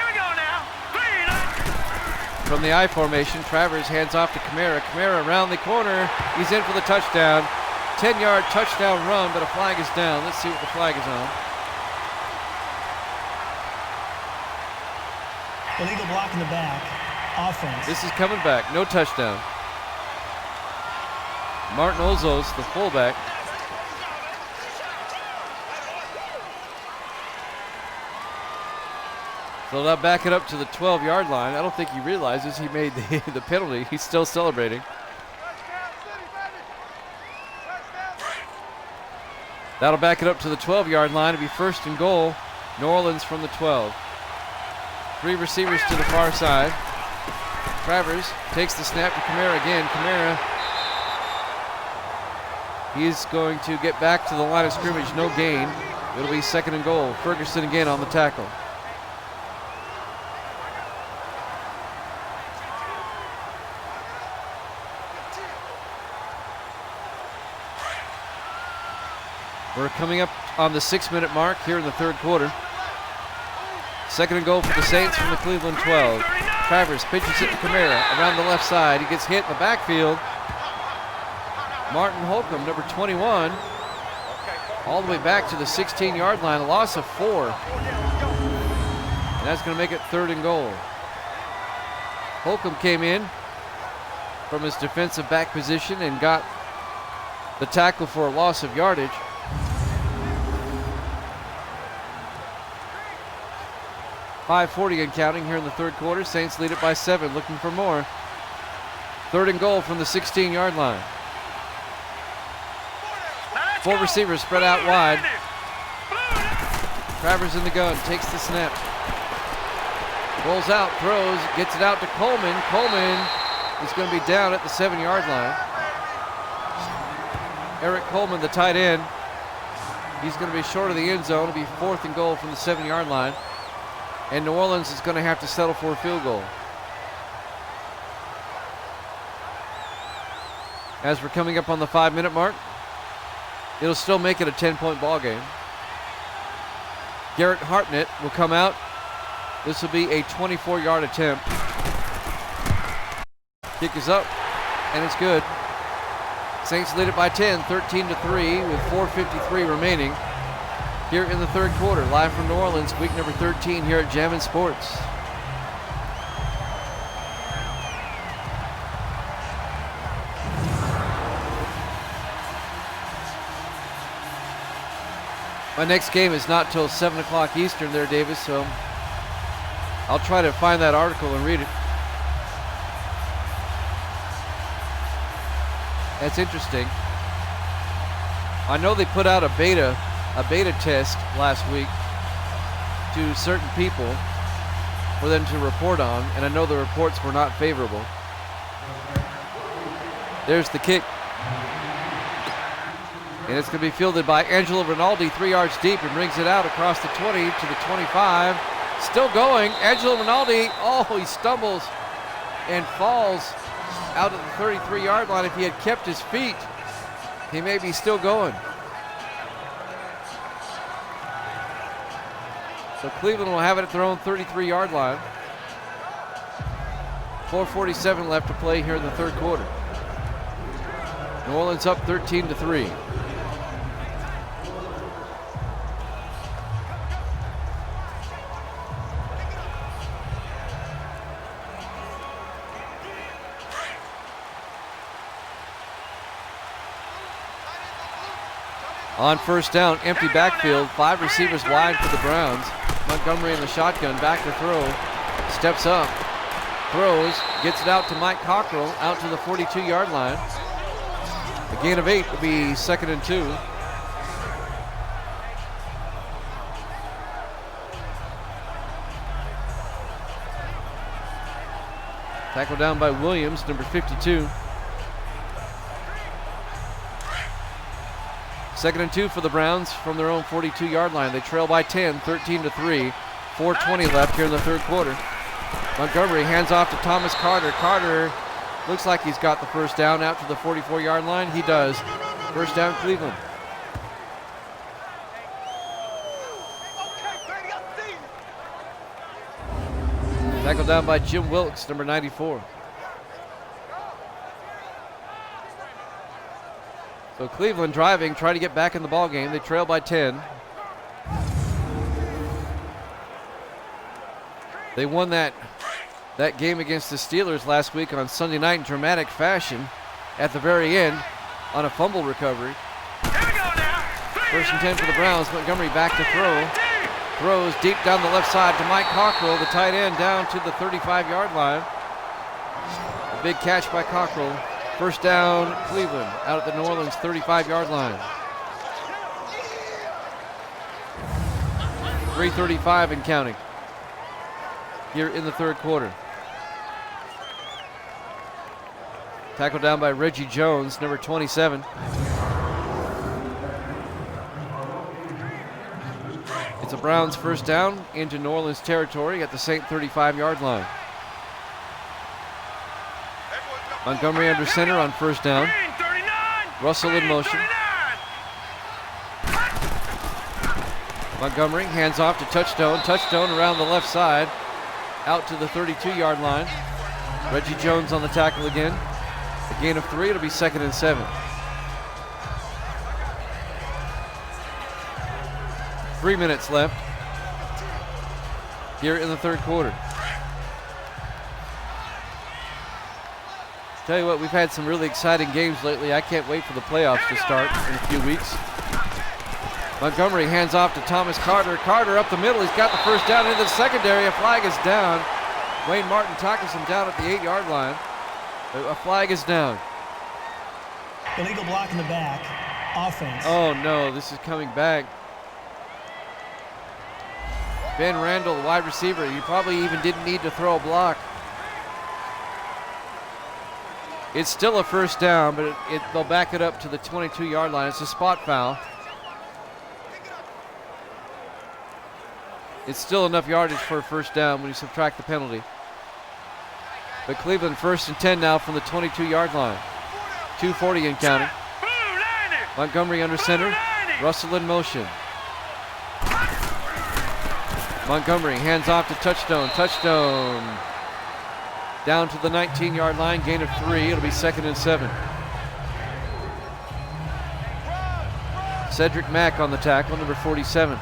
we go now. 3-19. From the I formation, Travers hands off to Kamara. Kamara around the corner. He's in for the touchdown. 10-yard touchdown run, but a flag is down. Let's see what the flag is on. Illegal block in the back. Offense. This is coming back. No touchdown. Martin Ozos, the fullback. So they'll back it up to the 12-yard line. I don't think he realizes he made the penalty. He's still celebrating. That'll back it up to the 12-yard line. It'll be 1st and goal. New Orleans from the 12. 3 receivers to the far side. Travers takes the snap to Kamara again. Kamara, he's going to get back to the line of scrimmage. No gain. It'll be 2nd and goal. Ferguson again on the tackle. We're coming up on the 6-minute mark here in the 3rd quarter. 2nd and goal for the Saints from the Cleveland 12. Travers pitches it to Kamara around the left side. He gets hit in the backfield. Martin Holcomb, number 21, all the way back to the 16-yard line, a loss of 4. And that's going to make it 3rd and goal. Holcomb came in from his defensive back position and got the tackle for a loss of yardage. 5:40 and counting here in the third quarter. Saints lead it by 7, looking for more. 3rd and goal from the 16-yard line. 4 receivers spread out wide. Travers in the gun, takes the snap. Rolls out, throws, gets it out to Coleman. Coleman is going to be down at the 7-yard line. Eric Coleman, the tight end. He's going to be short of the end zone. It'll be 4th and goal from the 7-yard line. And New Orleans is going to have to settle for a field goal. As we're coming up on the 5-minute mark, it'll still make it a 10-point ball game. Garrett Hartnett will come out. This will be a 24-yard attempt. Kick is up, and it's good. Saints lead it by 10, 13-3 with 4:53 remaining here in the third quarter. Live from New Orleans, week number 13 here at Jammin' Sports. My next game is not till 7 o'clock Eastern there, Davis, so I'll try to find that article and read it. That's interesting. I know they put out a beta test last week to certain people for them to report on, and I know the reports were not favorable. There's the kick. And it's going to be fielded by Angelo Rinaldi, 3 yards deep, and brings it out across the 20 to the 25. Still going. Angelo Rinaldi, he stumbles and falls out of the 33-yard line. If he had kept his feet, he may be still going. So Cleveland will have it at their own 33-yard line. 4:47 left to play here in the third quarter. New Orleans up 13-3. On first down, empty backfield, 5 receivers wide for the Browns. Montgomery in the shotgun, back to throw, steps up, throws, gets it out to Mike Cockrell, out to the 42-yard line. A gain of 8 will be 2nd and 2. Tackled down by Williams, number 52. 2nd and 2 for the Browns from their own 42-yard line. They trail by 10, 13-3. 4:20 left here in the third quarter. Montgomery hands off to Thomas Carter. Carter looks like he's got the first down out to the 44-yard line. He does. First down, Cleveland. Tackled down by Jim Wilkes, number 94. So Cleveland driving, trying to get back in the ball game. They trail by 10. They won that game against the Steelers last week on Sunday night in dramatic fashion at the very end on a fumble recovery. First and 10 for the Browns. Montgomery back to throw. Throws deep down the left side to Mike Cockrell, the tight end, down to the 35-yard line. A big catch by Cockrell. First down, Cleveland, out at the New Orleans 35-yard line. 3:35 and counting here in the third quarter. Tackled down by Reggie Jones, number 27. It's a Browns first down into New Orleans territory at the Saint 35-yard line. Montgomery under center on first down. Russell in motion. Montgomery hands off to Touchstone. Touchstone around the left side, out to the 32-yard line. Reggie Jones on the tackle again. A gain of 3. It'll be 2nd and 7. 3 minutes left here in the third quarter. Tell you what, we've had some really exciting games lately. I can't wait for the playoffs to start in a few weeks. Montgomery hands off to Thomas Carter. Carter up the middle. He's got the first down into the secondary. A flag is down. Wayne Martin tackles him down at the 8-yard line. A flag is down. Illegal block in the back. Offense. Oh no, this is coming back. Ben Randall, the wide receiver, he probably even didn't need to throw a block. It's still a first down, but they'll back it up to the 22-yard line. It's a spot foul. It's still enough yardage for a first down when you subtract the penalty. But Cleveland 1st and 10 now from the 22-yard line. 2:40 in counting. Montgomery under center. Russell in motion. Montgomery hands off to Touchstone. Touchstone down to the 19-yard line. Gain of 3. It'll be 2nd and 7. Cedric Mack on the tackle, number 47.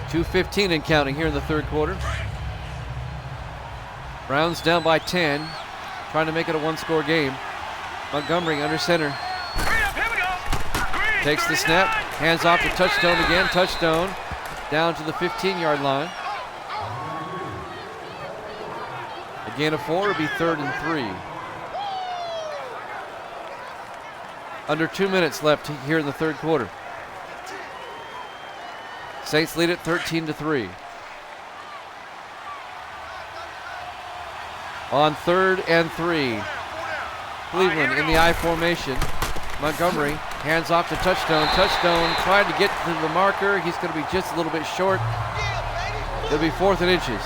2:15 and counting here in the third quarter. Browns down by 10, trying to make it a one-score game. Montgomery under center. Takes the snap, hands off to Touchstone again. Touchstone down to the 15-yard line. A gain of 4 will be 3rd and 3. Under 2 minutes left here in the third quarter. Saints lead it 13-3. On 3rd and 3. Cleveland in the I formation. Montgomery hands off to Touchstone. Touchstone trying to get to the marker. He's going to be just a little bit short. It'll be 4th and inches.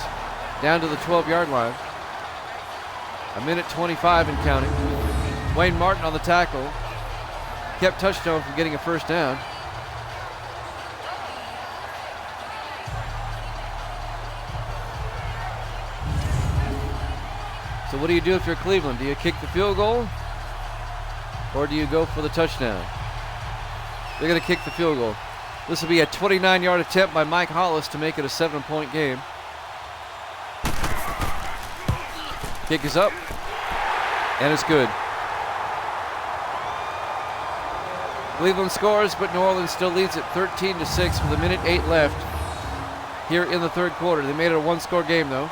Down to the 12-yard line. 1:25 and counting. Wayne Martin on the tackle. Kept Touchstone from getting a first down. So what do you do if you're Cleveland? Do you kick the field goal or do you go for the touchdown? They're going to kick the field goal. This will be a 29-yard attempt by Mike Hollis to make it a 7-point game. Kick is up, and it's good. Cleveland scores, but New Orleans still leads it 13-6 with 1:08 left here in the third quarter. They made it a one-score game, though.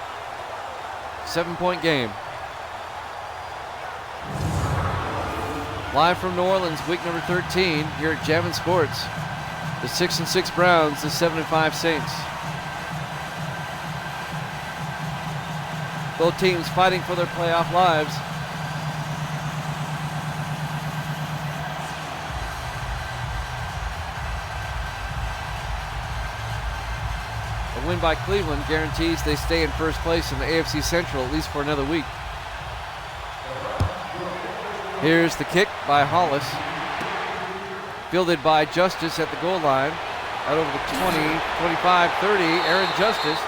7-point game. Live from New Orleans, week number 13 here at Jammin' Sports. The 6-6 Browns, the 7-5 Saints. Both teams fighting for their playoff lives. A win by Cleveland guarantees they stay in first place in the AFC Central at least for another week. Here's the kick by Hollis. Fielded by Justice at the goal line. Out over the 20, 25, 30. Aaron Justice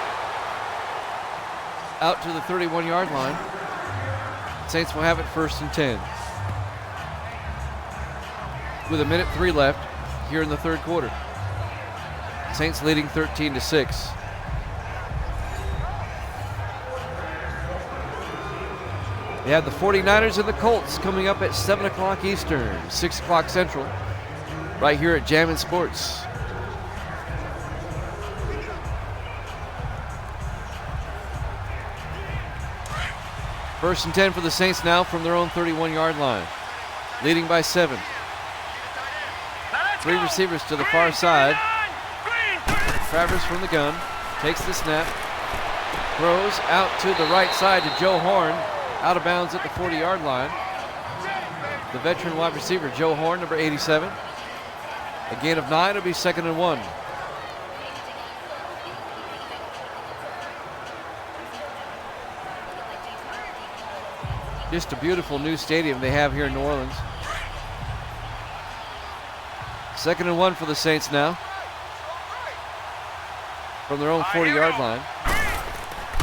out to the 31-yard line. Saints will have it 1st and 10. With 1:03 left here in the third quarter. Saints leading 13-6. They have the 49ers and the Colts coming up at 7 o'clock Eastern, 6 o'clock Central, right here at Jammin' Sports. First and 10 for the Saints now from their own 31-yard line, leading by 7. 3 receivers to the far side. Travers from the gun, takes the snap, throws out to the right side to Joe Horn. Out of bounds at the 40-yard line. The veteran wide receiver, Joe Horn, number 87. A gain of 9, it'll be 2nd and 1. Just a beautiful new stadium they have here in New Orleans. 2nd and 1 for the Saints now. From their own 40-yard line.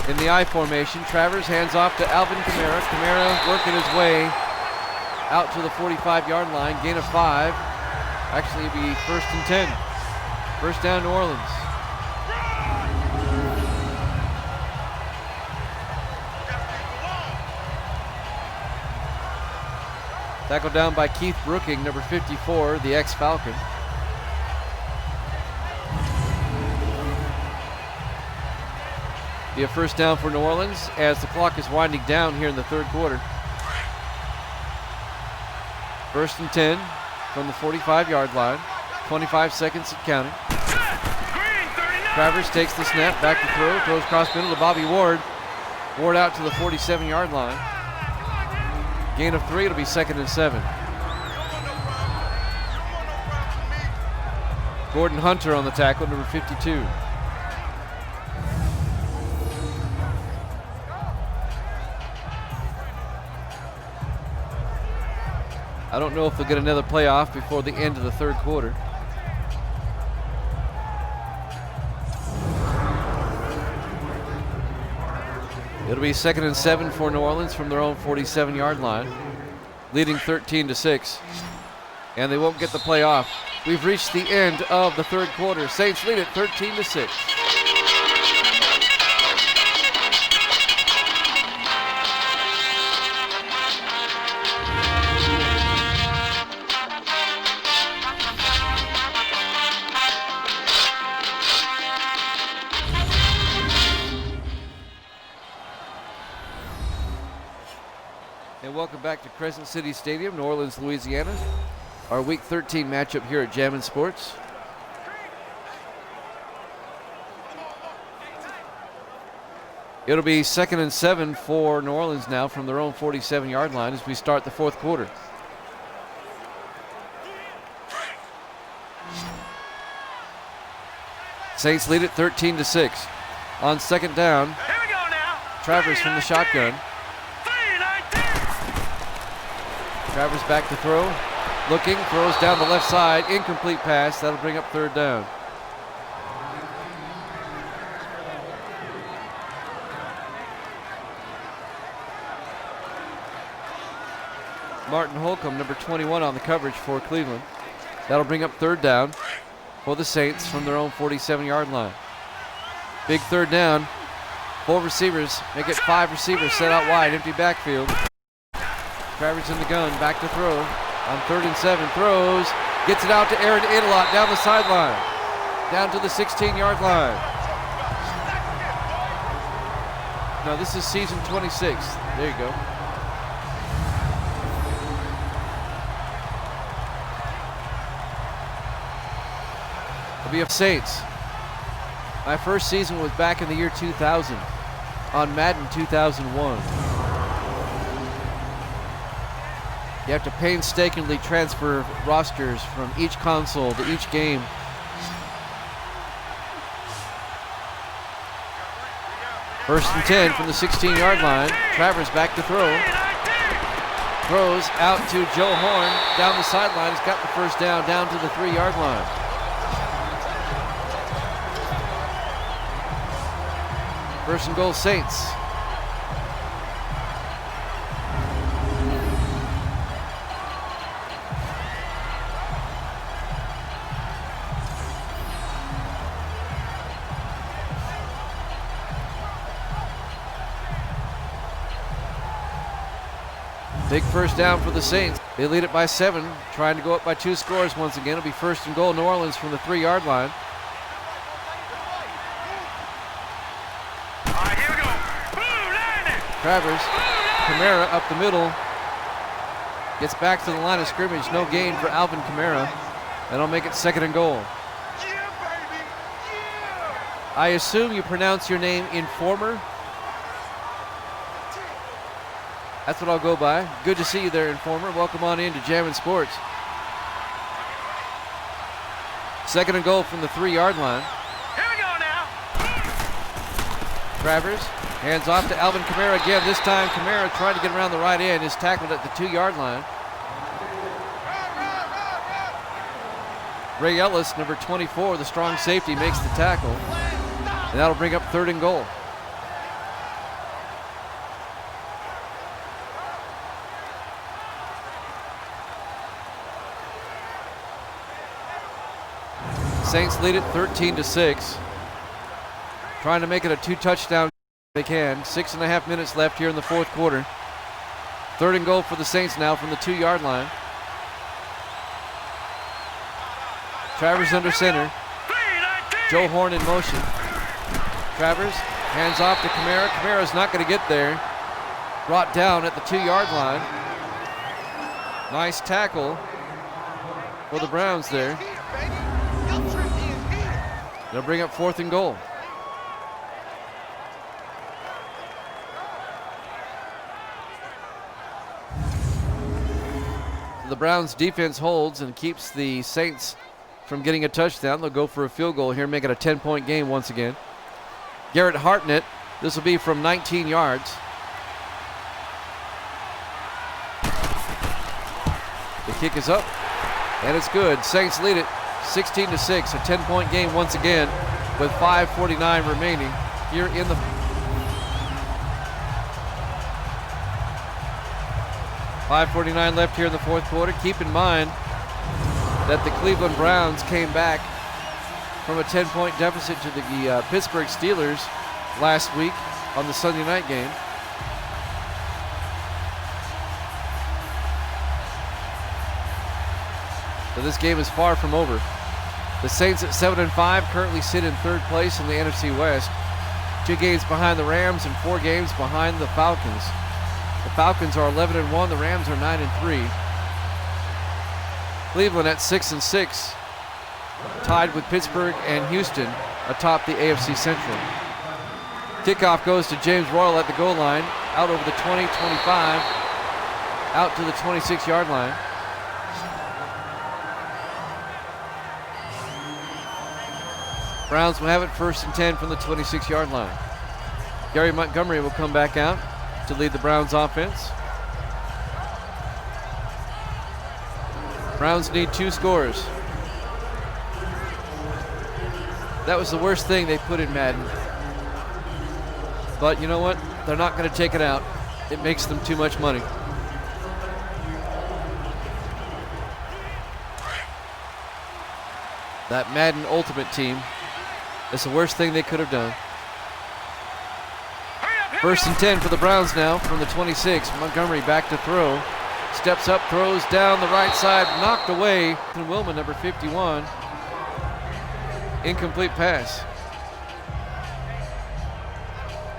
In the I formation, Travers hands off to Alvin Kamara. Kamara working his way out to the 45-yard line. Gain of 5. Actually, it'll be 1st and 10. First down, New Orleans. Tackled down by Keith Brooking, number 54, the ex-Falcon. Be a first down for New Orleans as the clock is winding down here in the third quarter. 1st and 10 from the 45-yard line. 25 seconds and counting. Travers takes the snap, back to throw, throws cross middle to Bobby Ward. Ward out to the 47-yard line. Gain of 3, it'll be 2nd and 7. Gordon Hunter on the tackle, number 52. I don't know if they'll get another playoff before the end of the third quarter. It'll be 2nd and 7 for New Orleans from their own 47-yard line, leading 13-6, and they won't get the playoff. We've reached the end of the third quarter. Saints lead it 13-6. And welcome back to Crescent City Stadium, New Orleans, Louisiana. Our Week 13 matchup here at Jammin' Sports. It'll be 2nd and 7 for New Orleans now from their own 47-yard line as we start the fourth quarter. Saints lead it 13-6. On 2nd down, Here we go now. Travers from the shotgun. Travers back to throw. Looking, throws down the left side. Incomplete pass. That'll bring up 3rd down. Martin Holcomb, number 21 on the coverage for Cleveland. That'll bring up 3rd down for the Saints from their own 47-yard line. Big 3rd down. 4 receivers. Make it 5 receivers set out wide. Empty backfield. Travers in the gun, back to throw. On 3rd and 7, throws, gets it out to Aaron Idelot down the sideline, down to the 16-yard line. No, this is season 26. There you go. It'll be a Saints. My first season was back in the year 2000 on Madden 2001. You have to painstakingly transfer rosters from each console to each game. First and 10 from the 16-yard line. Travers back to throw. Throws out to Joe Horn down the sideline. He's got the first down to the 3-yard line. First and goal, Saints. Big first down for the Saints. They lead it by 7, trying to go up by 2 scores once again. It'll be 1st and goal, New Orleans from the 3-yard line. All right, here we go. Travers, Kamara up the middle. Gets back to the line of scrimmage. No gain for Alvin Kamara. That'll make it 2nd and goal. I assume you pronounce your name Informer. That's what I'll go by. Good to see you there, Informer. Welcome on in to Jammin' Sports. 2nd and goal from the 3-yard line. Here we go now. Travers hands off to Alvin Kamara again. This time Kamara trying to get around the right end. Is tackled at the 2-yard line. Ray Ellis, number 24, the strong safety, makes the tackle. And that'll bring up 3rd and goal. Saints lead it 13-6. Trying to make it a 2-touchdown if they can. 6.5 minutes left here in the fourth quarter. Third and goal for the Saints now from the 2-yard line. Travers under center. Joe Horn in motion. Travers hands off to Kamara. Kamara's not going to get there. Brought down at the 2-yard line. Nice tackle for the Browns there. They'll bring up 4th and goal. The Browns defense holds and keeps the Saints from getting a touchdown. They'll go for a field goal here, make it a 10-point game once again. Garrett Hartnett, this will be from 19 yards. The kick is up, and it's good. Saints lead it 16-6, a 10-point game once again with 5:49 remaining here in the 5:49 left here in the fourth quarter. Keep in mind that the Cleveland Browns came back from a 10-point deficit to the Pittsburgh Steelers last week on the Sunday night game. So this game is far from over. The Saints at 7-5 currently sit in 3rd place in the NFC West. 2 games behind the Rams and 4 games behind the Falcons. The Falcons are 11-1, the Rams are 9-3. Cleveland at 6-6, tied with Pittsburgh and Houston atop the AFC Central. Kickoff goes to James Royal at the goal line, out over the 20, 25, out to the 26-yard line. Browns will have it 1st and 10 from the 26-yard line. Gary Montgomery will come back out to lead the Browns offense. Browns need 2 scores. That was the worst thing they put in Madden. But you know what? They're not going to take it out. It makes them too much money. That Madden Ultimate Team is the worst thing they could have done. 1st and 10 for the Browns now from the 26. Montgomery back to throw. Steps up, throws down the right side, knocked away. And Willman, number 51. Incomplete pass.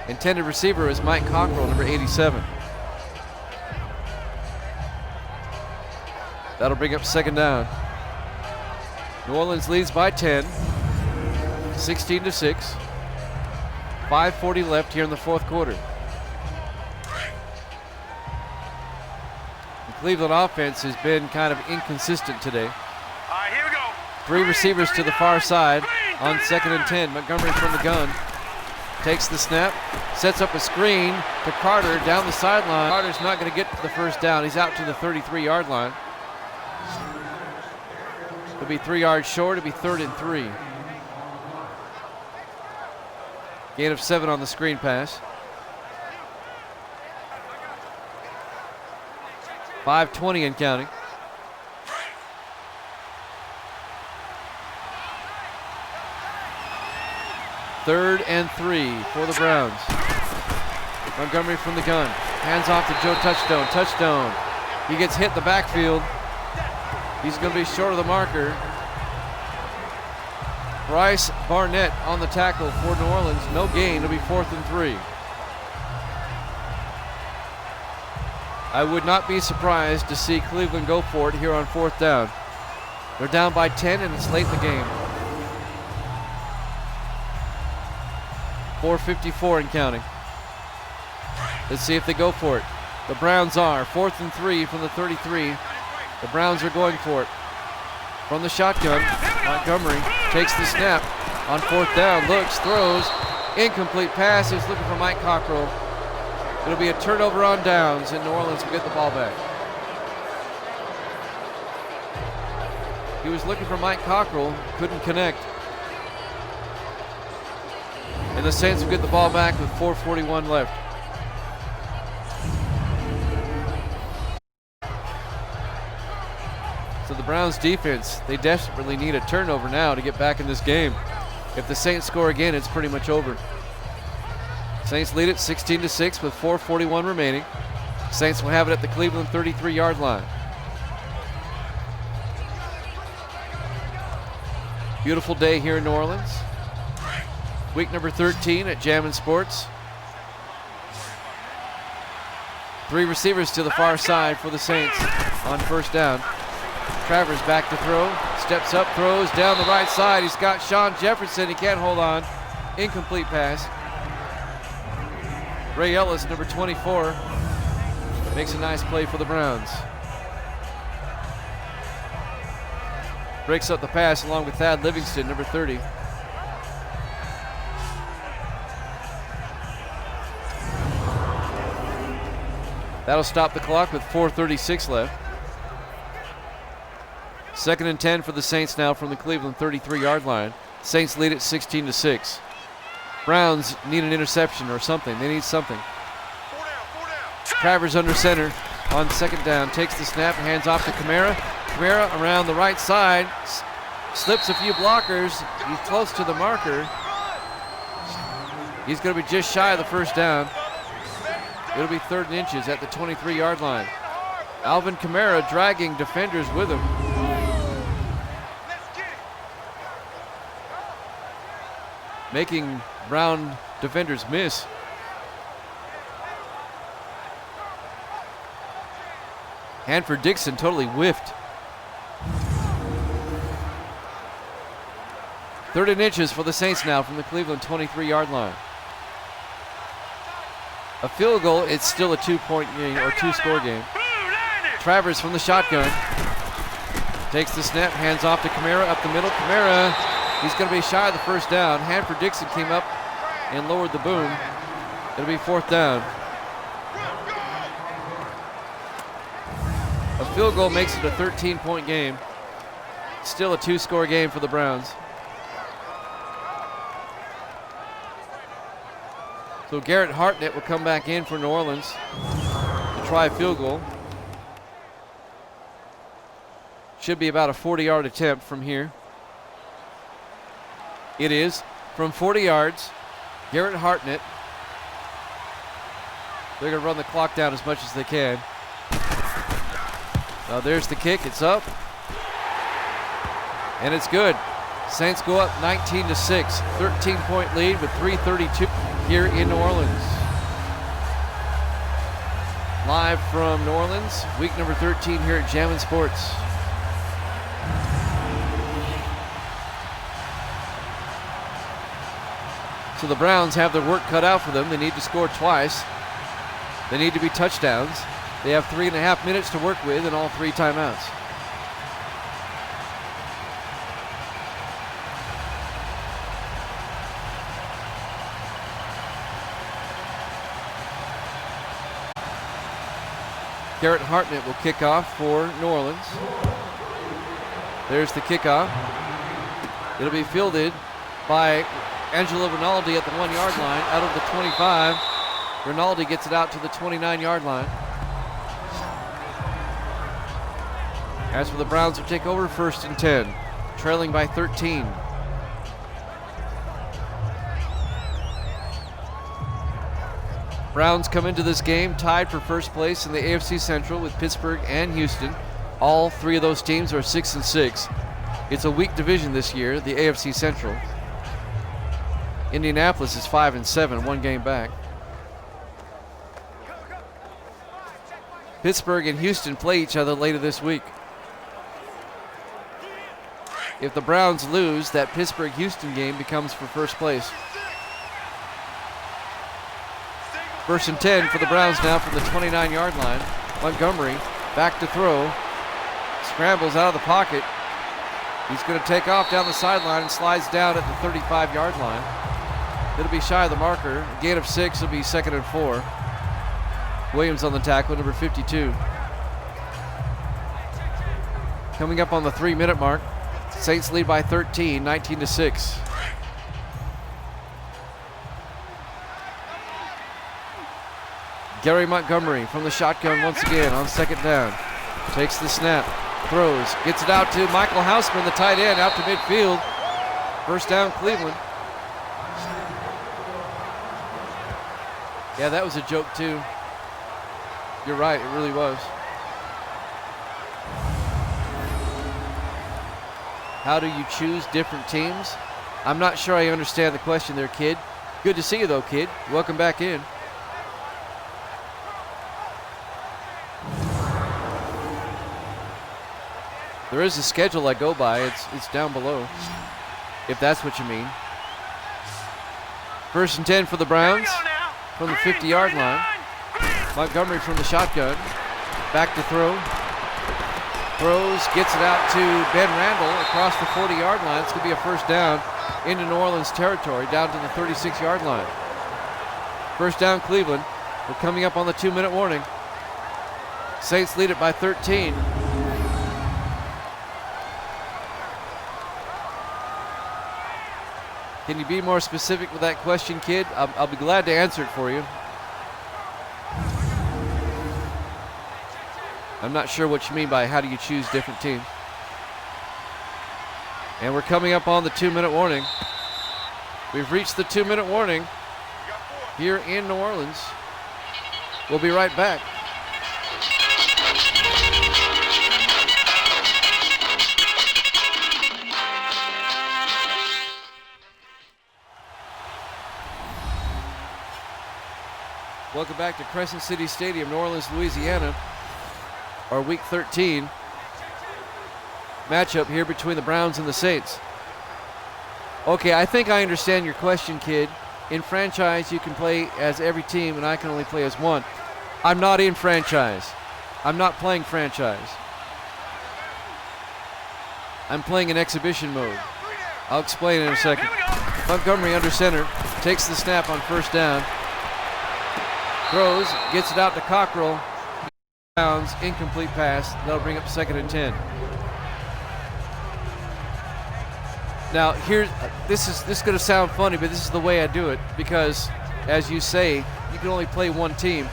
Intended receiver is Mike Cockrell, number 87. That'll bring up 2nd down. New Orleans leads by 10, 16-6. 5:40 left here in the fourth quarter. The Cleveland offense has been kind of inconsistent today. All right, here we go. 3 receivers to the far side on 2nd and 10. Montgomery from the gun. Takes the snap, sets up a screen to Carter down the sideline. Carter's not going to get to the 1st down. He's out to the 33-yard line. It'll be 3 yards short. It'll be 3rd and 3. Gain of 7 on the screen pass. 5:20 and counting. Third and 3 for the Browns. Montgomery from the gun. Hands off to Joe Touchstone. Touchstone. He gets hit in the backfield. He's going to be short of the marker. Bryce Barnett on the tackle for New Orleans. No gain. It'll be 4th and 3. I would not be surprised to see Cleveland go for it here on 4th down. They're down by 10 and it's late in the game. 4:54 and counting. Let's see if they go for it. The Browns are 4th and 3 from the 33. The Browns are going for it. From the shotgun, Montgomery takes the snap on 4th down, looks, throws, incomplete pass. He's looking for Mike Cockrell. It'll be a turnover on downs, and New Orleans will get the ball back. He was looking for Mike Cockrell, couldn't connect. And the Saints will get the ball back with 4:41 left. So the Browns defense, they desperately need a turnover now to get back in this game. If the Saints score again, it's pretty much over. Saints lead it 16-6 with 4:41 remaining. Saints will have it at the Cleveland 33-yard line. Beautiful day here in New Orleans. Week number 13 at Jammin' Sports. 3 receivers to the far side for the Saints on first down. Travers back to throw, steps up, throws down the right side. He's got Sean Jefferson, he can't hold on. Incomplete pass. Ray Ellis, number 24, makes a nice play for the Browns. Breaks up the pass along with Thad Livingston, number 30. That'll stop the clock with 4:36 left. 2nd and 10 for the Saints now from the Cleveland 33-yard line. Saints lead it 16-6. Browns need an interception or something. They need something. Travers under center on 2nd down. Takes the snap, hands off to Kamara. Kamara around the right side. Slips a few blockers. He's close to the marker. He's going to be just shy of the first down. It'll be 3rd and inches at the 23-yard line. Alvin Kamara dragging defenders with him. Making Brown defenders miss. Hanford Dixon totally whiffed. 3rd and inches for the Saints now from the Cleveland 23-yard line. A field goal, it's still a 2-point game or 2-score game. Travers from the shotgun. Takes the snap, hands off to Kamara up the middle. Kamara, he's going to be shy of the first down. Hanford Dixon came up and lowered the boom. It'll be 4th down. A field goal makes it a 13-point game. Still a 2-score game for the Browns. So Garrett Hartnett will come back in for New Orleans to try a field goal. Should be about a 40-yard attempt from here. It is from 40 yards. Garrett Hartnett. They're going to run the clock down as much as they can. Now there's the kick. It's up. And it's good. Saints go up 19-6. 13-point lead with 3:32 here in New Orleans. Live from New Orleans, week number 13 here at Jammin' Sports. So the Browns have their work cut out for them. They need to score twice. They need to be touchdowns. They have 3.5 minutes to work with and all 3 timeouts. Garrett Hartnett will kick off for New Orleans. There's the kickoff. It'll be fielded by Angelo Rinaldi at the 1-yard line out of the 25. Rinaldi gets it out to the 29-yard line. As for the Browns, will take over 1st and 10, trailing by 13. Browns come into this game tied for first place in the AFC Central with Pittsburgh and Houston. All 3 of those teams are 6-6. It's a weak division this year, the AFC Central. Indianapolis is 5-7, 1 game back. Pittsburgh and Houston play each other later this week. If the Browns lose, that Pittsburgh-Houston game becomes for first place. 1st and 10 for the Browns now from the 29-yard line. Montgomery back to throw. Scrambles out of the pocket. He's going to take off down the sideline and slides down at the 35-yard line. It'll be shy of the marker. A gain of 6 will be 2nd and 4. Williams on the tackle, number 52. Coming up on the 3-minute mark. Saints lead by 13, 19-6. Gary Montgomery from the shotgun once again on 2nd down. Takes the snap, throws, gets it out to Michael Hausman, the tight end, out to midfield. 1st down, Cleveland. Yeah, that was a joke too. You're right, it really was. How do you choose different teams? I'm not sure I understand the question there, kid. Good to see you, though, kid. Welcome back in. There is a schedule I go by. It's down below, if that's what you mean. 1st and 10 for the Browns from the 50-yard line. Montgomery from the shotgun. Back to throw. Throws, gets it out to Ben Randall across the 40-yard line. It's going to be a first down into New Orleans territory, down to the 36-yard line. First down, Cleveland. We're coming up on the 2-minute warning. Saints lead it by 13. Can you be more specific with that question, kid? I'll be glad to answer it for you. I'm not sure what you mean by how do you choose different teams. And we're coming up on the 2-minute warning. We've reached the 2-minute warning here in New Orleans. We'll be right back. Welcome back to Crescent City Stadium, New Orleans, Louisiana. Our Week 13 matchup here between the Browns and the Saints. Okay, I think I understand your question, kid. In franchise, you can play as every team, and I can only play as one. I'm not in franchise. I'm not playing franchise. I'm playing in exhibition mode. I'll explain in a second. Montgomery under center, takes the snap on first down. Throws, gets it out to Cockrell. Bounds, incomplete pass. That'll bring up 2nd and 10. Now, this is going to sound funny, but this is the way I do it because, as you say, you can only play one team.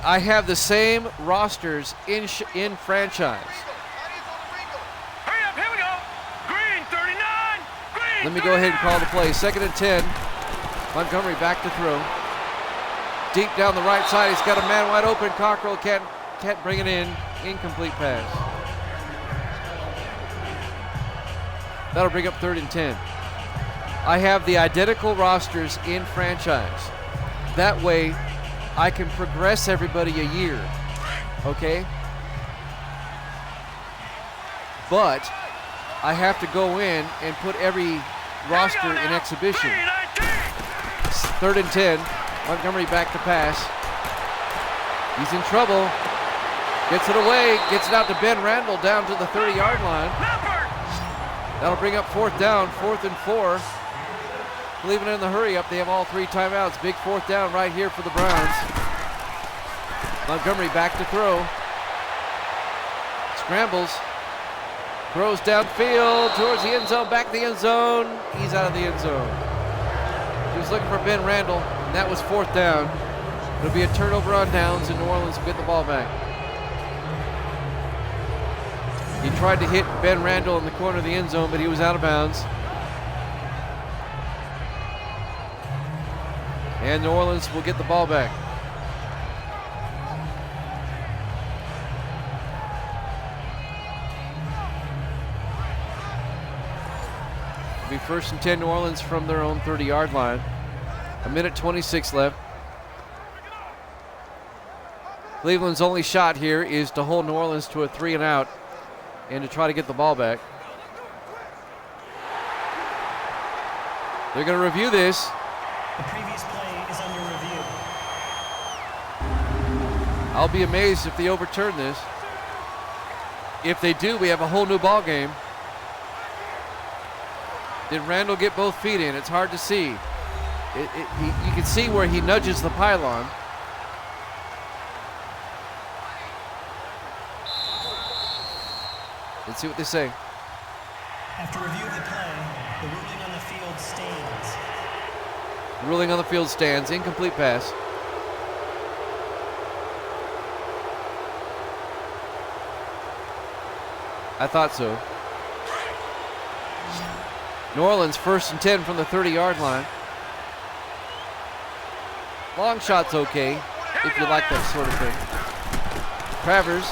I have the same rosters in franchise. Hurry up, here we go. Green 39. Green. Let me go ahead and call the play. 2nd and 10. Montgomery back to throw. Deep down the right side, he's got a man wide open. Cockrell can't bring it in. Incomplete pass. That'll bring up 3rd and 10. I have the identical rosters in franchise. That way, I can progress everybody a year. Okay? But I have to go in and put every roster in exhibition. 3rd and 10. Montgomery back to pass. He's in trouble. Gets it away. Gets it out to Ben Randall down to the 30-yard line. That'll bring up 4th down. 4th and 4. Cleveland in the hurry up. They have all 3 timeouts. Big 4th down right here for the Browns. Montgomery back to throw. Scrambles. Throws downfield towards the end zone. Back to the end zone. He's out of the end zone. He was looking for Ben Randall, and that was 4th down. It'll be a turnover on downs, and New Orleans will get the ball back. He tried to hit Ben Randall in the corner of the end zone, but he was out of bounds. And New Orleans will get the ball back. It'll be 1st and 10 New Orleans from their own 30-yard line. 1:26 left. Cleveland's only shot here is to hold New Orleans to a 3 and out and to try to get the ball back. They're going to review this. The previous play is under review. I'll be amazed if they overturn this. If they do, we have a whole new ball game. Did Randall get both feet in? It's hard to see. You can see where he nudges the pylon. Let's see what they say. After review of the play, the ruling on the field stands. Ruling on the field stands. Incomplete pass. I thought so. New Orleans 1st and 10 from the 30-yard line. Long shot's okay. if you like that sort of thing. Travers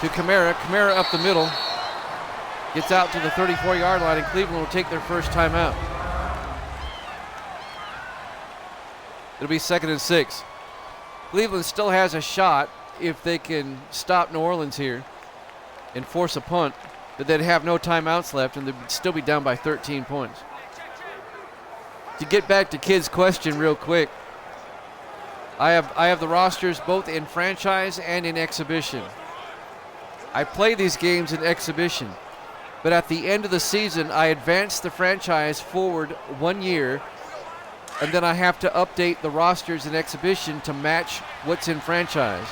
to Kamara. Kamara up the middle. Gets out to the 34-yard line, and Cleveland will take their first timeout. It'll be 2nd and 6. Cleveland still has a shot if they can stop New Orleans here and force a punt, but they'd have no timeouts left and they'd still be down by 13 points. To get back to Kid's question real quick, I have the rosters both in franchise and in exhibition. I play these games in exhibition, but at the end of the season, I advance the franchise forward 1 year, and then I have to update the rosters in exhibition to match what's in franchise.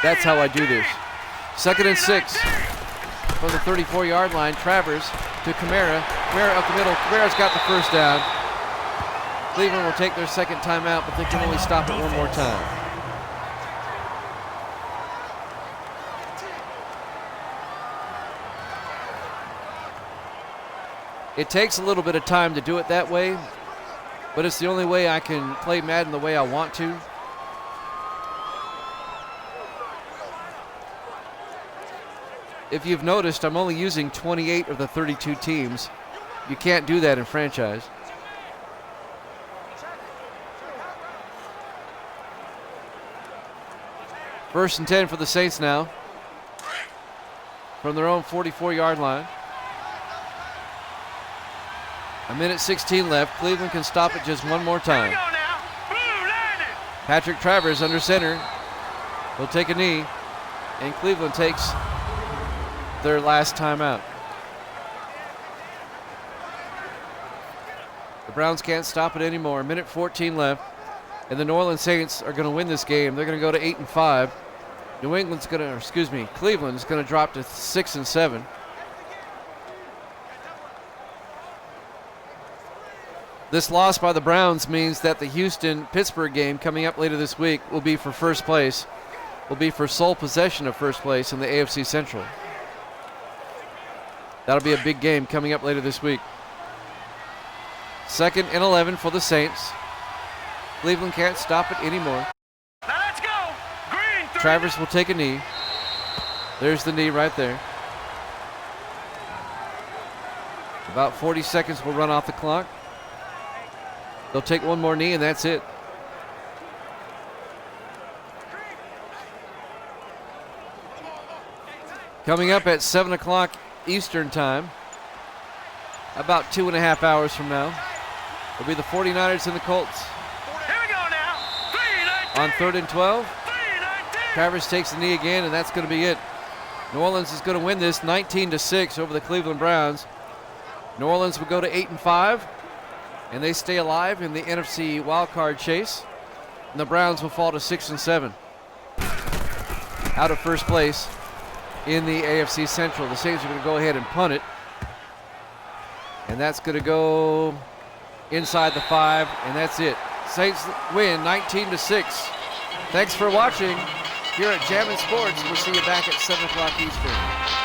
That's how I do this. 2nd and 6 from the 34-yard line. Travers to Kamara. Kamara up the middle. Kamara's got the first down. Cleveland will take their second timeout, but they can only stop it one more time. It takes a little bit of time to do it that way, but it's the only way I can play Madden the way I want to. If you've noticed, I'm only using 28 of the 32 teams. You can't do that in franchise. First and 10 for the Saints now. From their own 44-yard line. 1:16 left. Cleveland can stop it just one more time. Patrick Travers under center. He'll take a knee. And Cleveland takes their last timeout. The Browns can't stop it anymore. 1:14 left. And the New Orleans Saints are going to win this game. They're going to go to 8-5. Cleveland's going to drop to 6-7. This loss by the Browns means that the Houston-Pittsburgh game coming up later this week will be for first place, will be for sole possession of first place in the AFC Central. That'll be a big game coming up later this week. 2nd and 11 for the Saints. Cleveland can't stop it anymore. Now let's go. Green. Travers will take a knee. There's the knee right there. About 40 seconds will run off the clock. They'll take one more knee and that's it. Coming up at 7 o'clock Eastern time, about 2.5 hours from now, will be the 49ers and the Colts. Here we go now. 3-19. On 3rd and 12, 3-19. Travers takes the knee again, and that's going to be it. New Orleans is going to win this 19-6 over the Cleveland Browns. New Orleans will go to 8-5, and they stay alive in the NFC wildcard chase. And the Browns will fall to 6-7, out of first place in the AFC Central. The Saints are going to go ahead and punt it, and that's going to go inside the 5, and that's it. Saints win 19-6. Thanks for watching here at Jammin' Sports. We'll see you back at 7 o'clock Eastern.